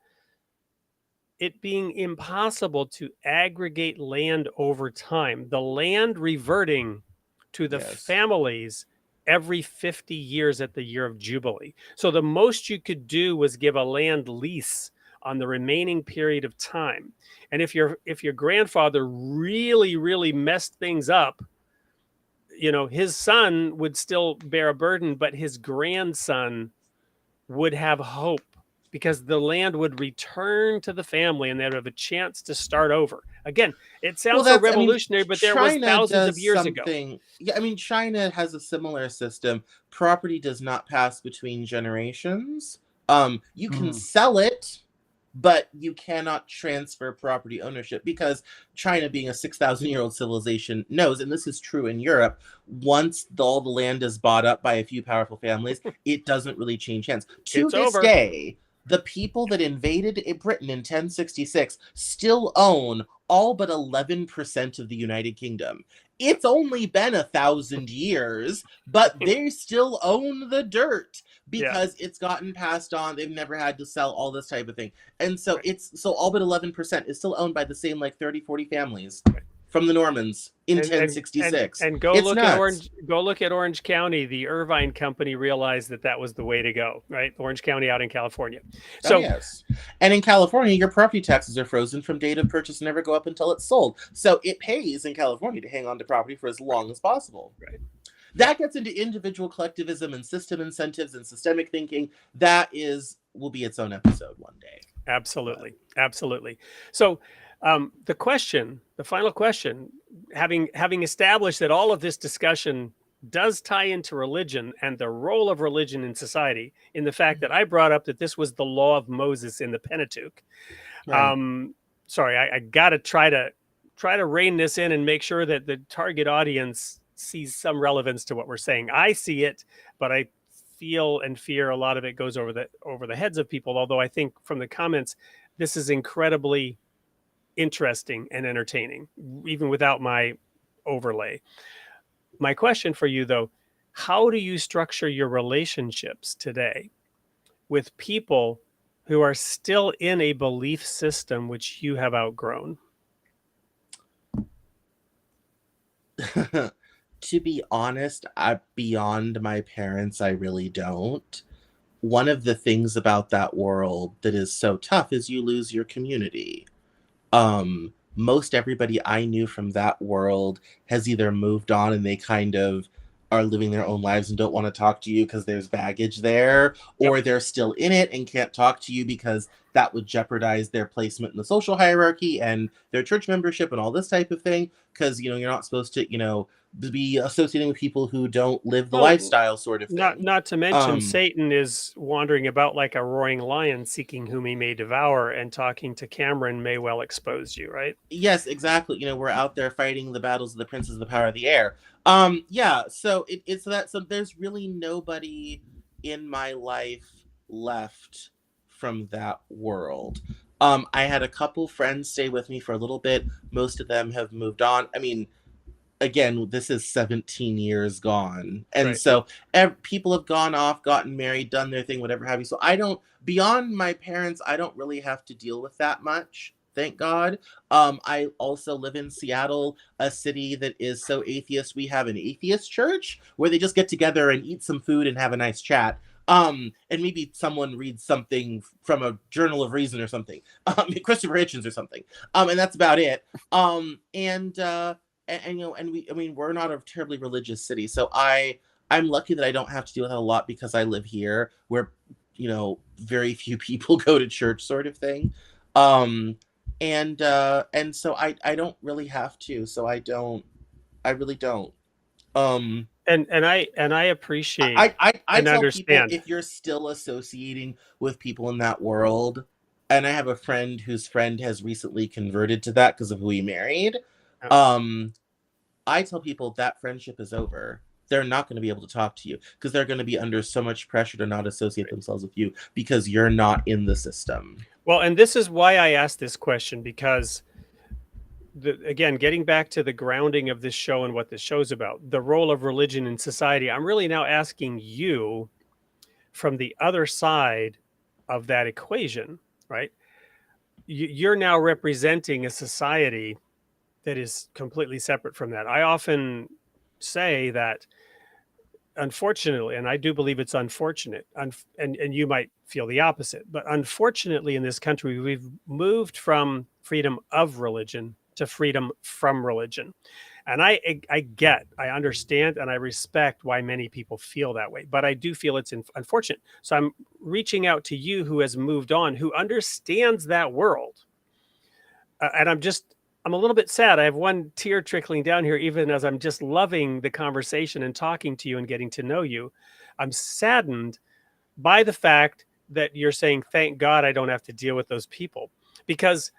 E: it being impossible to aggregate land over time, the land reverting to the families every 50 years at the year of Jubilee. So the most you could do was give a land lease on the remaining period of time. And if your grandfather really, really messed things up, his son would still bear a burden, but his grandson would have hope, because the land would return to the family and they'd have a chance to start over. Again, it sounds so revolutionary, but there was thousands of years ago.
C: Yeah, I mean, China has a similar system. Property does not pass between generations. You can sell it, but you cannot transfer property ownership, because China, being a 6,000-year-old civilization, knows, and this is true in Europe, once all the land is bought up by a few powerful families, it doesn't really change hands. To this day, the people that invaded Britain in 1066 still own all but 11% of the United Kingdom. It's only been 1,000 years, but they still own the dirt because it's gotten passed on. They've never had to sell, all this type of thing. And so so all but 11% is still owned by the same 30, 40 families from the Normans in 1066.
E: And go look at Orange County. The Irvine Company realized that was the way to go, right? Orange County out in California. So
C: yes. And in California, your property taxes are frozen from date of purchase and never go up until it's sold. So it pays in California to hang on to property for as long as possible.
E: Right.
C: That gets into individual collectivism and system incentives and systemic thinking. That will be its own episode one day.
E: Absolutely. So the final question, having established that all of this discussion does tie into religion and the role of religion in society, in the fact that I brought up that this was the law of Moses in the Pentateuch. Right. Sorry, I got to try to rein this in and make sure that the target audience sees some relevance to what we're saying. I see it, but I feel and fear a lot of it goes over the heads of people. Although I think from the comments, this is incredibly interesting and entertaining, even without my overlay. My question for you, though, how do you structure your relationships today with people who are still in a belief system which you have outgrown?
C: To be honest, beyond my parents, I really don't. One of the things about that world that is so tough is you lose your community. most everybody I knew from that world has either moved on and they kind of are living their own lives and don't want to talk to you because there's baggage there,
E: Yep.
C: or they're still in it and can't talk to you because that would jeopardize their placement in the social hierarchy and their church membership and all this type of thing. Because, you know, you're not supposed to, you know, be associating with people who don't live the
E: Well,
C: lifestyle sort of thing.
E: not to mention
C: Um,
E: Satan is wandering about like a roaring lion, seeking whom he may devour, and talking to Cameron may well expose you, right?
C: Yes, exactly. You know, we're out there fighting the battles of the princes of the power of the air. Yeah, so it's that, so there's really nobody in my life left from that world. I had a couple friends stay with me for a little bit. Most of them have moved on. I mean, again, this is 17 years gone. And
E: Right.
C: so people have gone off, gotten married, done their thing, whatever have you. So I don't, beyond my parents, I don't really have to deal with that much. Thank God. I also live in Seattle, a city that is so atheist. We have an atheist church where they just get together and eat some food and have a nice chat. And maybe someone reads something from a Journal of Reason or something, Christopher Hitchens or something. And that's about it. And you know, and we, I mean, we're not a terribly religious city, so I'm lucky that I don't have to deal with that a lot because I live here where, you know, very few people go to church, sort of thing. um and so I don't really have to, so I really don't. um
E: And I appreciate
C: I
E: and
C: tell people,
E: understand.
C: if you're still associating with people in that world, and I have a friend whose friend has recently converted to that because of who he married.
E: uh,
C: um I tell people that friendship is over. They're not going to be able to talk to you because they're going to be under so much pressure to not associate themselves with you because you're not in the system.
E: Well, and this is why I asked this question, because again, getting back to the grounding of this show and what this show's about, the role of religion in society, I'm really now asking you from the other side of that equation, right? You're now representing a society that is completely separate from that. I often say that, unfortunately, and I do believe it's unfortunate, and you might feel the opposite, but unfortunately in this country, we've moved from freedom of religion to freedom from religion. And I understand, and I respect why many people feel that way, but I do feel it's unfortunate. So I'm reaching out to you who has moved on, who understands that world. And I'm a little bit sad. I have one tear trickling down here, even as I'm just loving the conversation and talking to you and getting to know you. I'm saddened by the fact that you're saying, thank God I don't have to deal with those people, because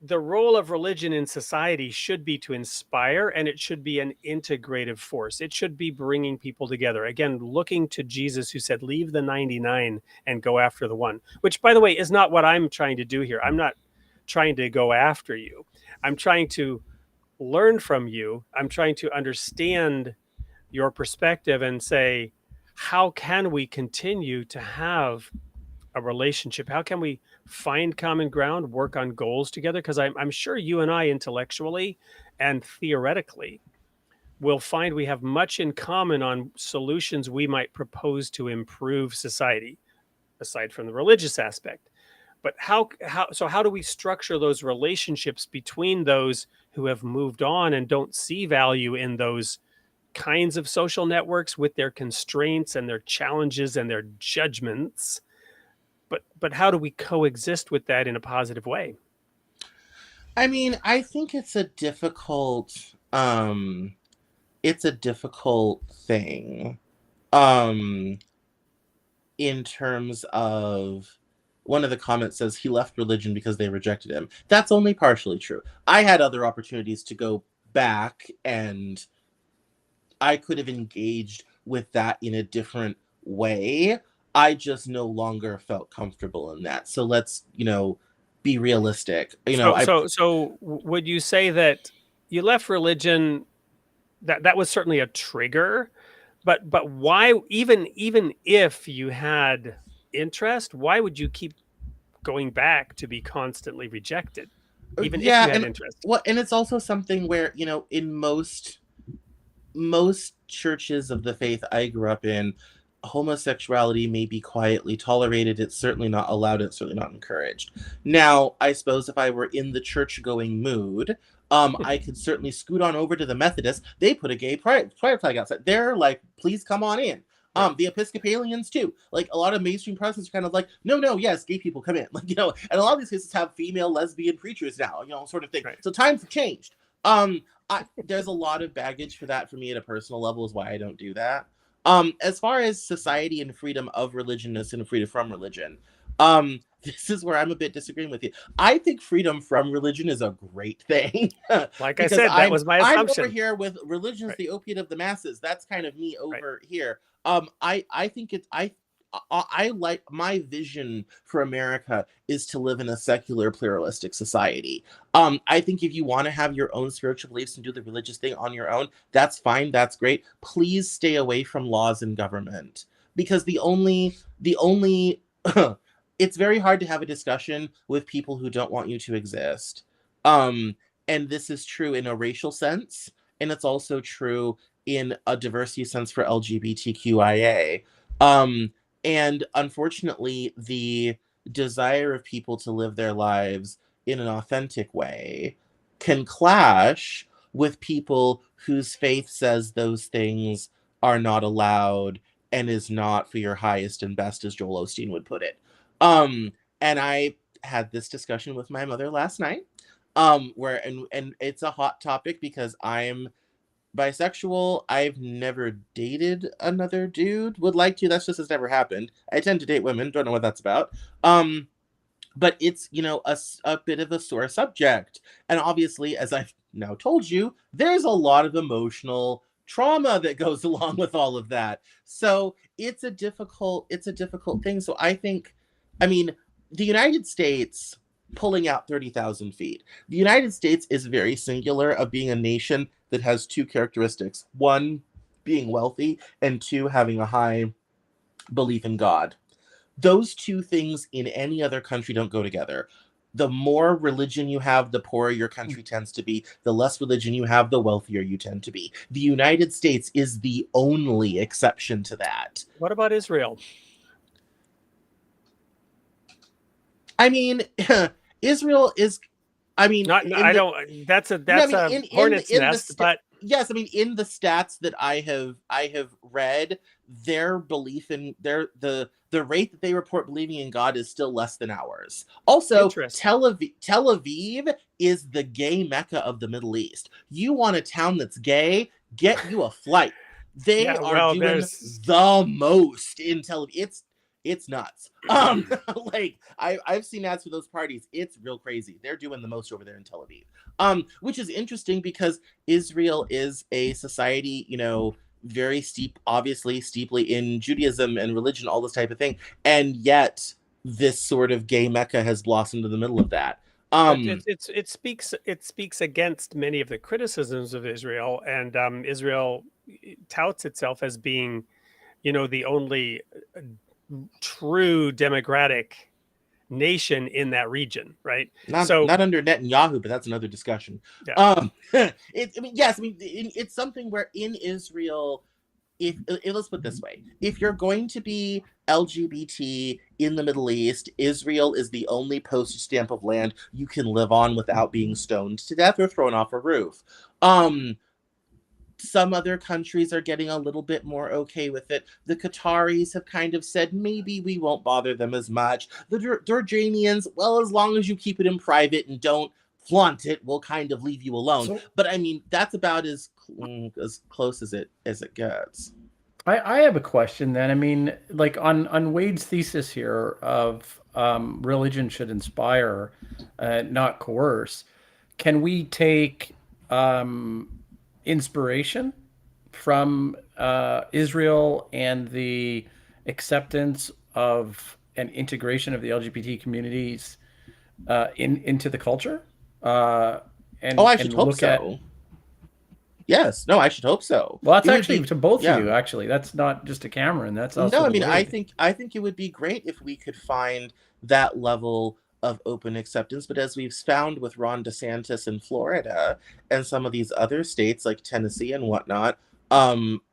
E: the role of religion in society should be to inspire, and it should be an integrative force. It should be bringing people together. Again, looking to Jesus, who said, leave the 99 and go after the one, which, by the way, is not what I'm trying to do here. I'm not trying to go after you. I'm trying to learn from you. I'm trying to understand your perspective and say, how can we continue to have a relationship? How can we find common ground, work on goals together? Because I'm sure you and I, intellectually and theoretically, will find we have much in common on solutions we might propose to improve society, aside from the religious aspect. But how do we structure those relationships between those who have moved on and don't see value in those kinds of social networks with their constraints and their challenges and their judgments? But how do we coexist with that in a positive way?
C: I mean, I think it's a difficult thing. Um in terms of, one of the comments says he left religion because they rejected him. That's only partially true. I had other opportunities to go back, and I could have engaged with that in a different way. I just no longer felt comfortable in that. So let's, you know, be realistic. You know,
E: Would you say that you left religion, that was certainly a trigger, but why, even if you had interest, why would you keep going back to be constantly rejected, even if
C: yeah,
E: you had
C: and
E: interest?
C: what, and it's also something where, you know, in most churches of the faith I grew up in, homosexuality may be quietly tolerated. It's certainly not allowed. It's certainly not encouraged. Now, I suppose if I were in the church-going mood, I could certainly scoot on over to the Methodists. They put a gay pride flag outside. They're like, please come on in. The Episcopalians too. Like a lot of mainstream Protestants are kind of like, no, yes, gay people come in. Like, and a lot of these places have female lesbian preachers now, sort of thing. Right. So times have changed. There's a lot of baggage for that for me at a personal level is why I don't do that. As far as society and freedom of religionness and freedom from religion, this is where I'm a bit disagreeing with you. I think freedom from religion is a great thing.
E: Like I said, that was my assumption.
C: I'm over here with religion's the opiate of the masses. That's kind of me over here. I think I like my vision for America is to live in a secular, pluralistic society. I think if you want to have your own spiritual beliefs and do the religious thing on your own, that's fine. That's great. Please stay away from laws and government, because the only it's very hard to have a discussion with people who don't want you to exist. And this is true in a racial sense, and it's also true in a diversity sense for LGBTQIA. And unfortunately, the desire of people to live their lives in an authentic way can clash with people whose faith says those things are not allowed and is not for your highest and best, as Joel Osteen would put it. And I had this discussion with my mother last night, where and it's a hot topic because I'm bisexual. I've never dated another dude. Would like to. That's just has never happened. I tend to date women. Don't know what that's about. But it's, a bit of a sore subject. And obviously, as I've now told you, there's a lot of emotional trauma that goes along with all of that. So it's a difficult thing. So I think, the United States pulling out 30,000 feet. The United States is very singular of being a nation that has two characteristics. One, being wealthy, and two, having a high belief in God. Those two things in any other country don't go together. The more religion you have, the poorer your country tends to be. The less religion you have, the wealthier you tend to be. The United States is the only exception to that.
E: What about Israel?
C: Israel is,
E: that's a hornet's nest, but
C: yes, in the stats that I have read, their belief in the rate that they report believing in God is still less than ours. Also, Tel Aviv is the gay mecca of the Middle East. You want a town that's gay? Get you a flight. They are doing the most in Tel Aviv. It's nuts. I've seen ads for those parties. It's real crazy. They're doing the most over there in Tel Aviv. Which is interesting because Israel is a society, very steeply in Judaism and religion, all this type of thing. And yet this sort of gay mecca has blossomed in the middle of that.
E: It speaks against many of the criticisms of Israel, and Israel touts itself as being, the only true democratic nation in that region, right?
C: Not under Netanyahu, but that's another discussion.
E: Yeah.
C: It's something where in Israel, if let's put it this way, if you're going to be LGBT in the Middle East, Israel is the only postage stamp of land you can live on without being stoned to death or thrown off a roof. Some other countries are getting a little bit more okay with it. The Qataris have kind of said, maybe we won't bother them as much. The Jordanians, well, as long as you keep it in private and don't flaunt it, we'll kind of leave you alone. But that's about as close as it gets.
B: I have a question then. On Wade's thesis here of religion should inspire, not coerce, can we take inspiration from Israel and the acceptance of and integration of the LGBT communities into the culture?
C: I should hope so. Yes. No, I should hope so.
B: Well, that's actually to both of you, actually. That's not just to Cameron. That's also
C: I think it would be great if we could find that level of open acceptance, but as we've found with Ron DeSantis in Florida and some of these other states like Tennessee and whatnot,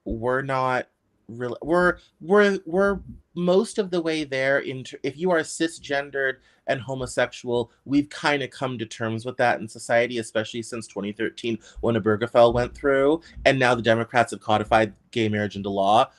C: we're not really, we're most of the way there. If you are cisgendered and homosexual, we've kind of come to terms with that in society, especially since 2013 when Obergefell went through, and now the Democrats have codified gay marriage into law.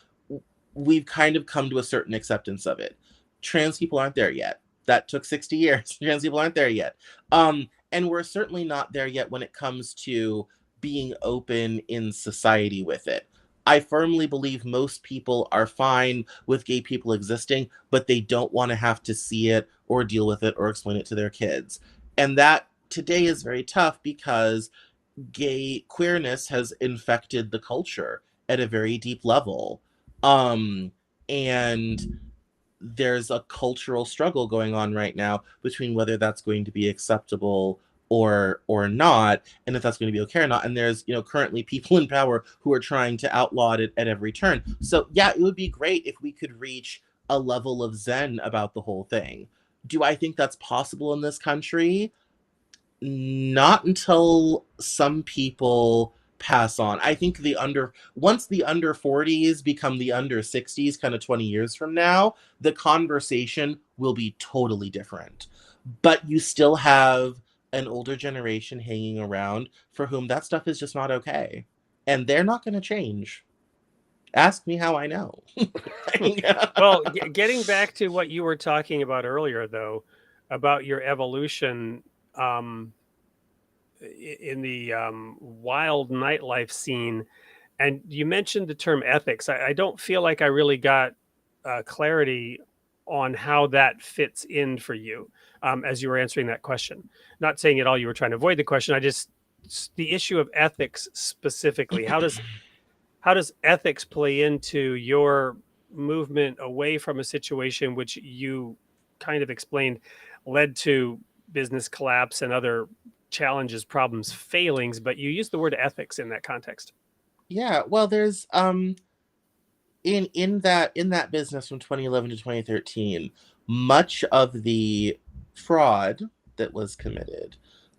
C: We've kind of come to a certain acceptance of it. Trans people aren't there yet. That took 60 years. Trans people aren't there yet. And we're certainly not there yet when it comes to being open in society with it. I firmly believe most people are fine with gay people existing, but they don't want to have to see it or deal with it or explain it to their kids. And that today is very tough because gay queerness has infected the culture at a very deep level. And there's a cultural struggle going on right now between whether that's going to be acceptable or not, and if that's going to be okay or not. And there's, currently people in power who are trying to outlaw it at every turn. So yeah, it would be great if we could reach a level of zen about the whole thing. Do I think that's possible in this country? Not until some people pass on. I think once the under 40s become the under 60s, kind of 20 years from now, the conversation will be totally different. But you still have an older generation hanging around for whom that stuff is just not okay. And they're not going to change. Ask me how I know.
E: Well, getting back to what you were talking about earlier, though, about your evolution in the wild nightlife scene, and you mentioned the term ethics. I don't feel like I really got clarity on how that fits in for you as you were answering that question. Not saying at all you were trying to avoid the question. The issue of ethics specifically. How does ethics play into your movement away from a situation which you kind of explained led to business collapse and other challenges, problems, failings, but you use the word ethics in that context?
C: Yeah, well, there's in that business from 2011 to 2013, much of the fraud that was committed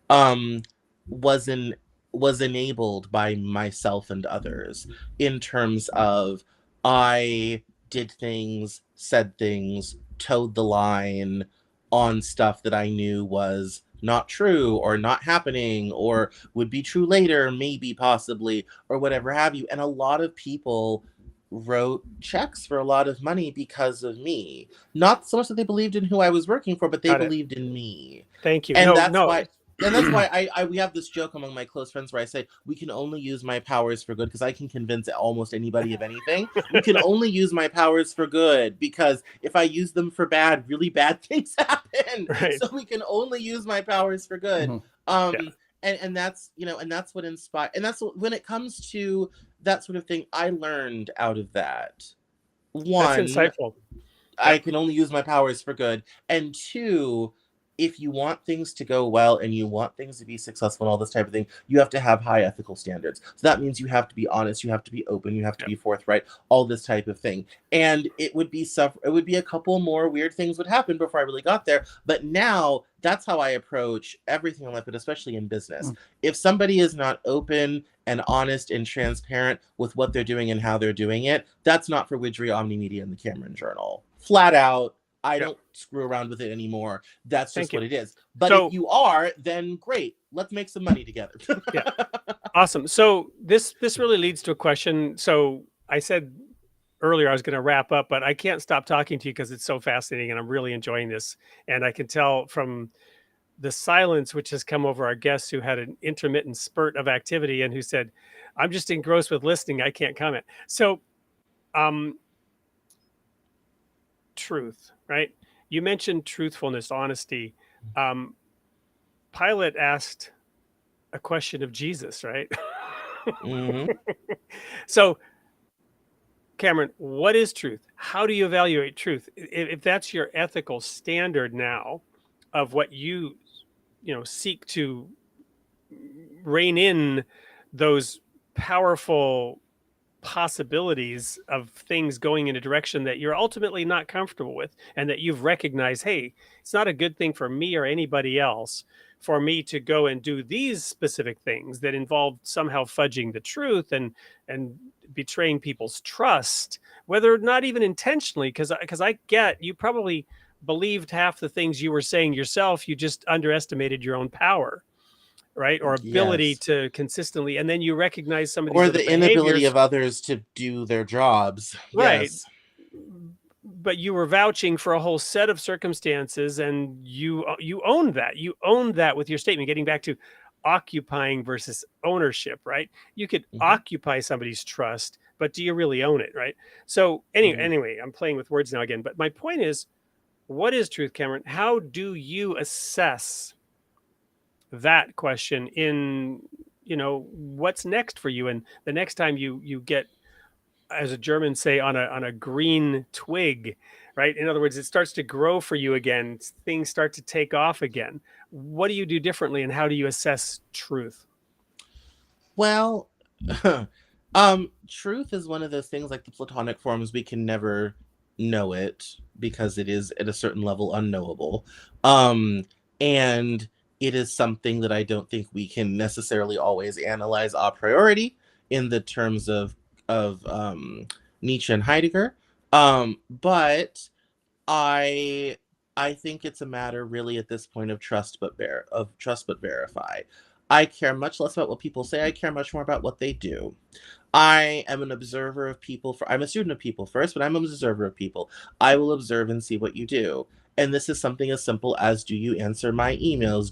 C: um was in was enabled by myself and others, in terms of I did things, said things, towed the line on stuff that I knew was not true or not happening or would be true later, maybe, possibly, or whatever have you. And a lot of people wrote checks for a lot of money because of me. Not so much that they believed in who I was working for, but they
E: Got it.
C: believed in me.
E: Thank you.
C: And
E: No,
C: that's
E: no.
C: why and that's why I we have this joke among my close friends where I say we can only use my powers for good because I can convince almost anybody of anything. We can only use my powers for good because if I use them for bad, really bad things happen.
E: Right.
C: So we can only use my powers for good.
B: Mhm.
E: Yeah.
C: And that's and that's what inspired, and that's what, when it comes to that sort of thing, I learned out of that.
E: That's
C: One,
E: insightful.
C: I
E: Yep.
C: can only use my powers for good. And two, if you want things to go well and you want things to be successful and all this type of thing, you have to have high ethical standards. So that means you have to be honest, you have to be open, you have to
E: Yep.
C: be forthright, all this type of thing. And it would be a couple more weird things would happen before I really got there. But now that's how I approach everything in life, but especially in business. If somebody is not open and honest and transparent with what they're doing and how they're doing it, that's not for Widgery Omnimedia and the Cameron Journal. Flat out, I
E: Yep.
C: don't screw around with it anymore. That's
E: Thank
C: just what
E: you.
C: it is. But
E: So-
C: if you are, then great. Let's make some money together.
E: Yeah. Awesome. So this really leads to a question. So I said earlier I was going to wrap up, but I can't stop talking to you because it's so fascinating and I'm really enjoying this. And I can tell from the silence which has come over our guests who had an intermittent spurt of activity and who said, I'm just engrossed with listening. I can't comment. So, truth, right? You mentioned truthfulness, honesty. Pilate asked a question of Jesus, right?
C: hmm
E: So, Cameron, what is truth? How do you evaluate truth? If that's your ethical standard now of what you seek to rein in those powerful possibilities of things going in a direction that you're ultimately not comfortable with, and that you've recognized, hey, it's not a good thing for me or anybody else for me to go and do these specific things that involve somehow fudging the truth and betraying people's trust, whether not even intentionally, because I get you probably believed half the things you were saying yourself. You just underestimated your own power, right? Or ability
C: Yes.
E: to consistently, and then you recognize some of these
C: Or
E: other
C: the inability
E: behaviors,
C: of others to do their jobs.
E: right?
C: Yes.
E: But you were vouching for a whole set of circumstances, and you owned that. You owned that with your statement. Getting back to occupying versus ownership, right? You could
C: Hmm.
E: occupy somebody's trust, but do you really own it, right? So
C: Hmm.
E: anyway, I'm playing with words now again. But my point is, what is truth, Cameron? How do you assess that question in, what's next for you? And the next time you get, as a German say, on a green twig, right? In other words, it starts to grow for you again. Things start to take off again. What do you do differently, and how do you assess truth?
C: Well, truth is one of those things, like the Platonic forms, we can never know it because it is at a certain level unknowable. And it is something that I don't think we can necessarily always analyze a priori in the terms of Nietzsche and Heidegger. But I I think it's a matter really at this point of trust but verify. I care much less about what people say. I care much more about what they do. I am an observer of people. I'm a student of people first, but I'm an observer of people. I will observe and see what you do. And this is something as simple as, do you answer my emails?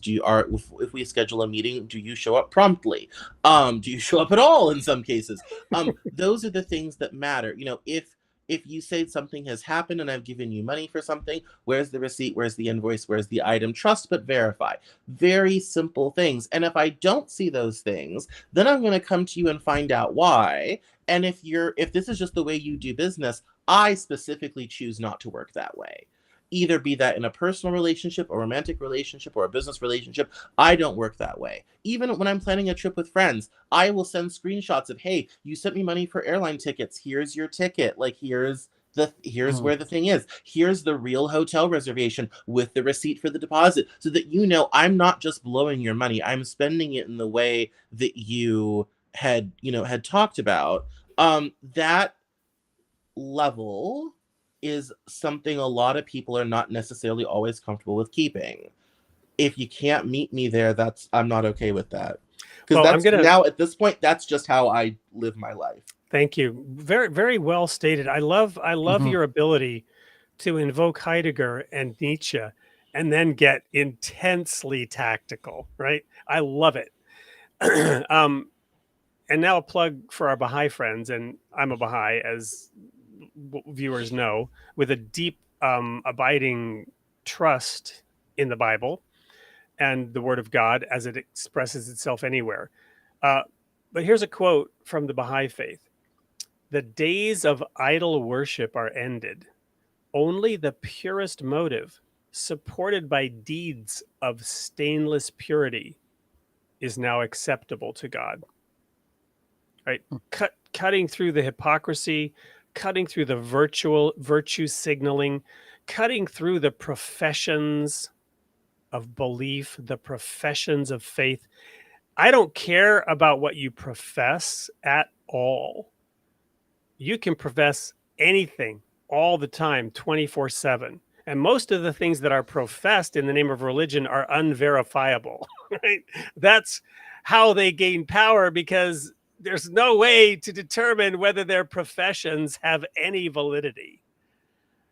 C: If we schedule a meeting, do you show up promptly? Do you show up at all in some cases? Those are the things that matter. If you say something has happened and I've given you money for something, where's the receipt? Where's the invoice? Where's the item? Trust but verify. Very simple things. And if I don't see those things, then I'm going to come to you and find out why. And if this is just the way you do business, I specifically choose not to work that way. Either be that in a personal relationship, a romantic relationship, or a business relationship, I don't work that way. Even when I'm planning a trip with friends, I will send screenshots of, hey, you sent me money for airline tickets. Here's your ticket. Like, here's where the thing is. Here's the real hotel reservation with the receipt for the deposit, so that I'm not just blowing your money. I'm spending it in the way that you had talked about. That level is something a lot of people are not necessarily always comfortable with keeping. If you can't meet me there, I'm not okay with that. Because
E: Well,
C: now at this point, that's just how I live my life.
E: thank you. Very, very well stated. I love your ability to invoke Heidegger and Nietzsche and then get intensely tactical, right? I love it. And now a plug for our Baha'i friends. And I'm a Baha'i, as viewers know, with a deep, abiding trust in the Bible and the Word of God as it expresses itself anywhere. But here's a quote from the Baha'i faith: "The days of idol worship are ended. Only the purest motive, supported by deeds of stainless purity, is now acceptable to God." Right? Cutting through the hypocrisy, cutting through the virtue signaling, cutting through the professions of belief, the professions of faith. I don't care about what you profess at all. You can profess anything all the time, 24/7. And most of the things that are professed in the name of religion are unverifiable, right? That's how they gain power, because there's no way to determine whether their professions have any validity.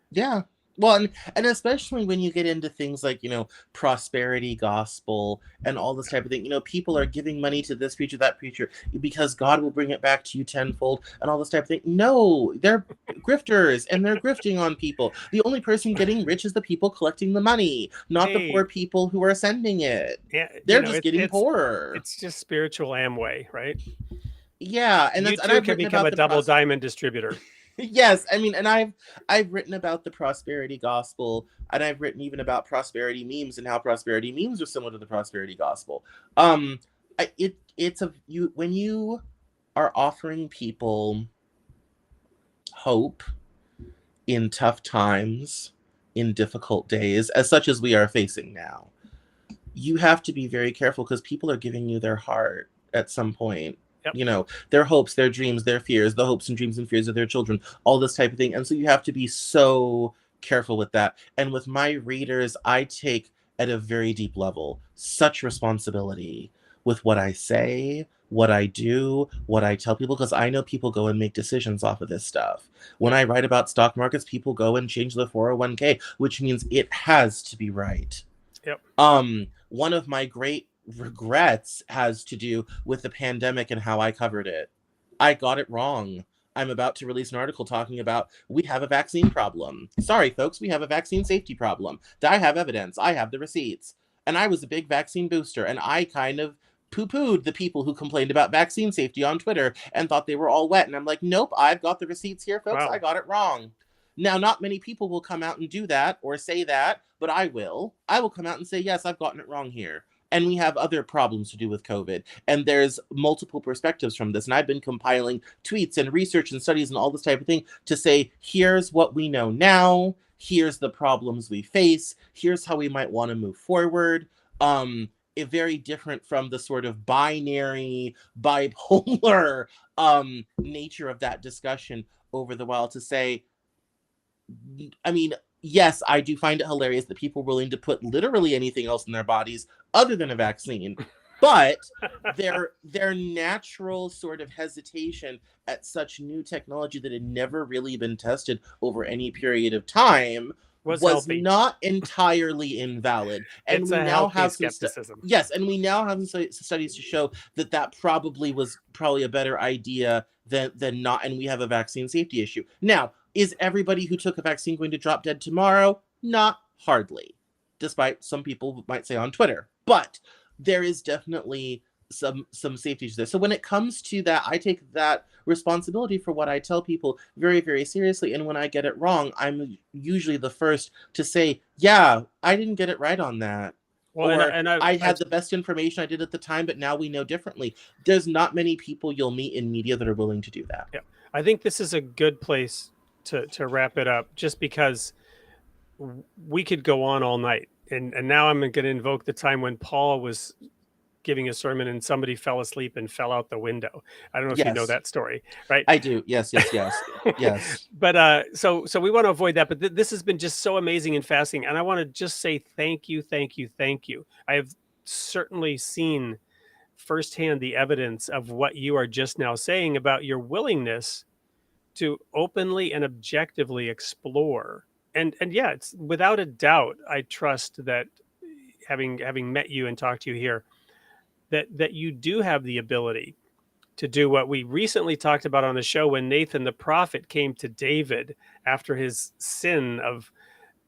C: Yeah. Well, and especially when you get into things like, prosperity gospel and all this type of thing, people are giving money to this preacher, that preacher, because God will bring it back to you tenfold and all this type of thing. No, they're grifters and they're grifting on people. The only person getting rich is the people collecting the money, not the poor people who are sending it.
E: Yeah,
C: They're just getting poorer.
E: It's just spiritual Amway, right?
C: Yeah, and
E: you
C: and
E: too
C: I've
E: can
C: written
E: become
C: about
E: a double diamond distributor.
C: Yes, I mean, and I've written about the prosperity gospel, and I've written even about prosperity memes and how prosperity memes are similar to the prosperity gospel. When you are offering people hope in tough times, in difficult days, as such as we are facing now, you have to be very careful, because people are giving you their heart at some point.
E: Yep.
C: you know, their hopes, their dreams, their fears, the hopes and dreams and fears of their children, all this type of thing. And so you have to be so careful with that. And with my readers, I take at a very deep level such responsibility with what I say, what I do, what I tell people, because I know people go and make decisions off of this stuff. When I write about stock markets, people go and change the 401k, which means it has to be right.
E: Yep.
C: One of my great regrets has to do with the pandemic and how I covered it. I got it wrong. I'm about to release an article talking about we have a vaccine problem. Sorry, folks, we have a vaccine safety problem. I have evidence. I have the receipts. And I was a big vaccine booster, and I kind of poo-pooed the people who complained about vaccine safety on Twitter and thought they were all wet. And I'm like, nope, I've got the receipts here, folks.
E: Wow.
C: I got it wrong. Now, not many people will come out and do that or say that, but I will. I will come out and say, yes, I've gotten it wrong here. And we have other problems to do with COVID. And there's multiple perspectives from this. And I've been compiling tweets and research and studies and all this type of thing to say, here's what we know now. Here's the problems we face. Here's how we might want to move forward. Very different from the sort of binary, bipolar nature of that discussion over the while, to say, I mean, yes, I do find it hilarious that people are willing to put literally anything else in their bodies other than a vaccine. But their natural sort of hesitation at such new technology that had never really been tested over any period of time was not entirely invalid. And
E: It's
C: we
E: a
C: now have
E: skepticism.
C: yes, and we now have some studies to show that probably was a better idea than not, and we have a vaccine safety issue. Now, is everybody who took a vaccine going to drop dead tomorrow? Not hardly, despite some people might say on Twitter. But there is definitely some safety issues there. So when it comes to that, I take that responsibility for what I tell people very, very seriously. And when I get it wrong, I'm usually the first to say, yeah, I didn't get it right on that. Well, I had the best information I did at the time, but now we know differently. There's not many people you'll meet in media that are willing to do that.
E: Yeah, I think this is a good place to wrap it up, just because we could go on all night. And now I'm going to invoke the time when Paul was giving a sermon and somebody fell asleep and fell out the window. I don't know if you know that story, right?
C: I do. Yes. Yes.
E: But so we want to avoid that. But this has been just so amazing and fascinating. And I want to just say thank you. I have certainly seen firsthand the evidence of what you are just now saying about your willingness to openly and objectively explore. And yeah, it's without a doubt, I trust that having met you and talked to you here, that you do have the ability to do what we recently talked about on the show, when Nathan the prophet came to David after his sin of,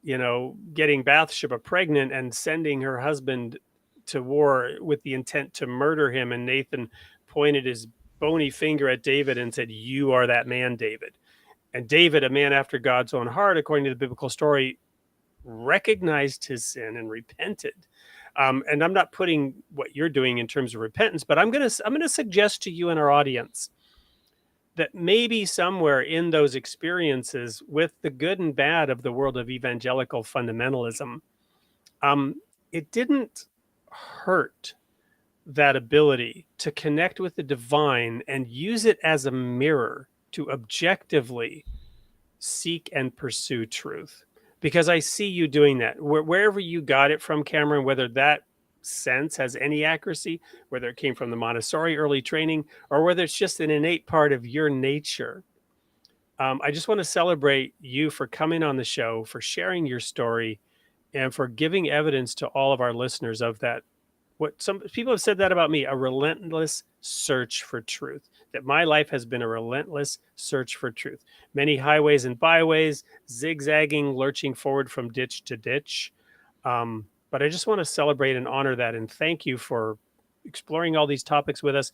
E: getting Bathsheba pregnant and sending her husband to war with the intent to murder him. And Nathan pointed his bony finger at David and said, "You are that man, David." And David, a man after God's own heart, according to the biblical story, recognized his sin and repented. And I'm not putting what you're doing in terms of repentance, but I'm going to suggest to you and our audience that maybe somewhere in those experiences with the good and bad of the world of evangelical fundamentalism, it didn't hurt that ability to connect with the divine and use it as a mirror to objectively seek and pursue truth. Because I see you doing that. Wherever you got it from, Cameron, whether that sense has any accuracy, whether it came from the Montessori early training, or whether it's just an innate part of your nature, I just want to celebrate you for coming on the show, for sharing your story, and for giving evidence to all of our listeners of that. What some people have said that about me, a relentless search for truth, that my life has been a relentless search for truth. Many highways and byways, zigzagging, lurching forward from ditch to ditch. But I just want to celebrate and honor that. And thank you for exploring all these topics with us.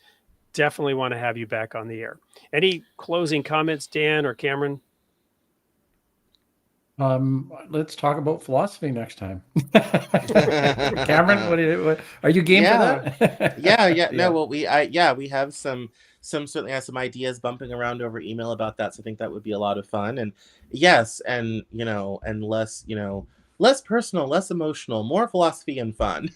E: Definitely want to have you back on the air. Any closing comments, Dan or Cameron?
B: Let's talk about philosophy next time. Cameron, what are you game for that?
C: Yeah. No, well, we have some certainly have some ideas bumping around over email about that. So I think that would be a lot of fun. And yes, and and less personal, less emotional, more philosophy and fun.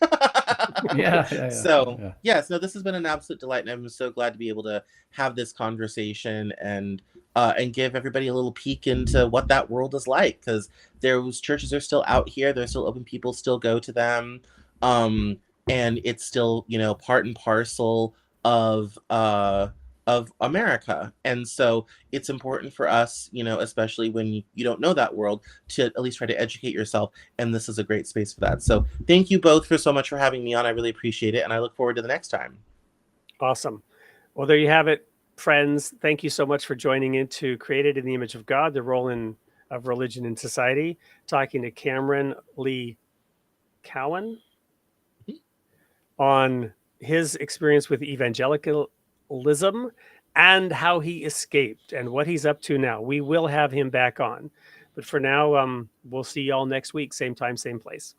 C: So
B: yeah.
C: yes, no, this has been an absolute delight, and I'm so glad to be able to have this conversation and give everybody a little peek into what that world is like, because those churches are still out here, they're still open, people still go to them, and it's still, you know, part and parcel of America. And so it's important for us, you know, especially when you don't know that world, to at least try to educate yourself. And this is a great space for that. So thank you both for so much for having me on. I really appreciate it. And I look forward to the next time.
E: Awesome. Well, there you have it, friends. Thank you so much for joining into Created in the Image of God, the role of religion in society, talking to Cameron Cowan on his experience with evangelicalism and how he escaped and what he's up to now. We will have him back on. But for now, we'll see y'all next week, same time, same place.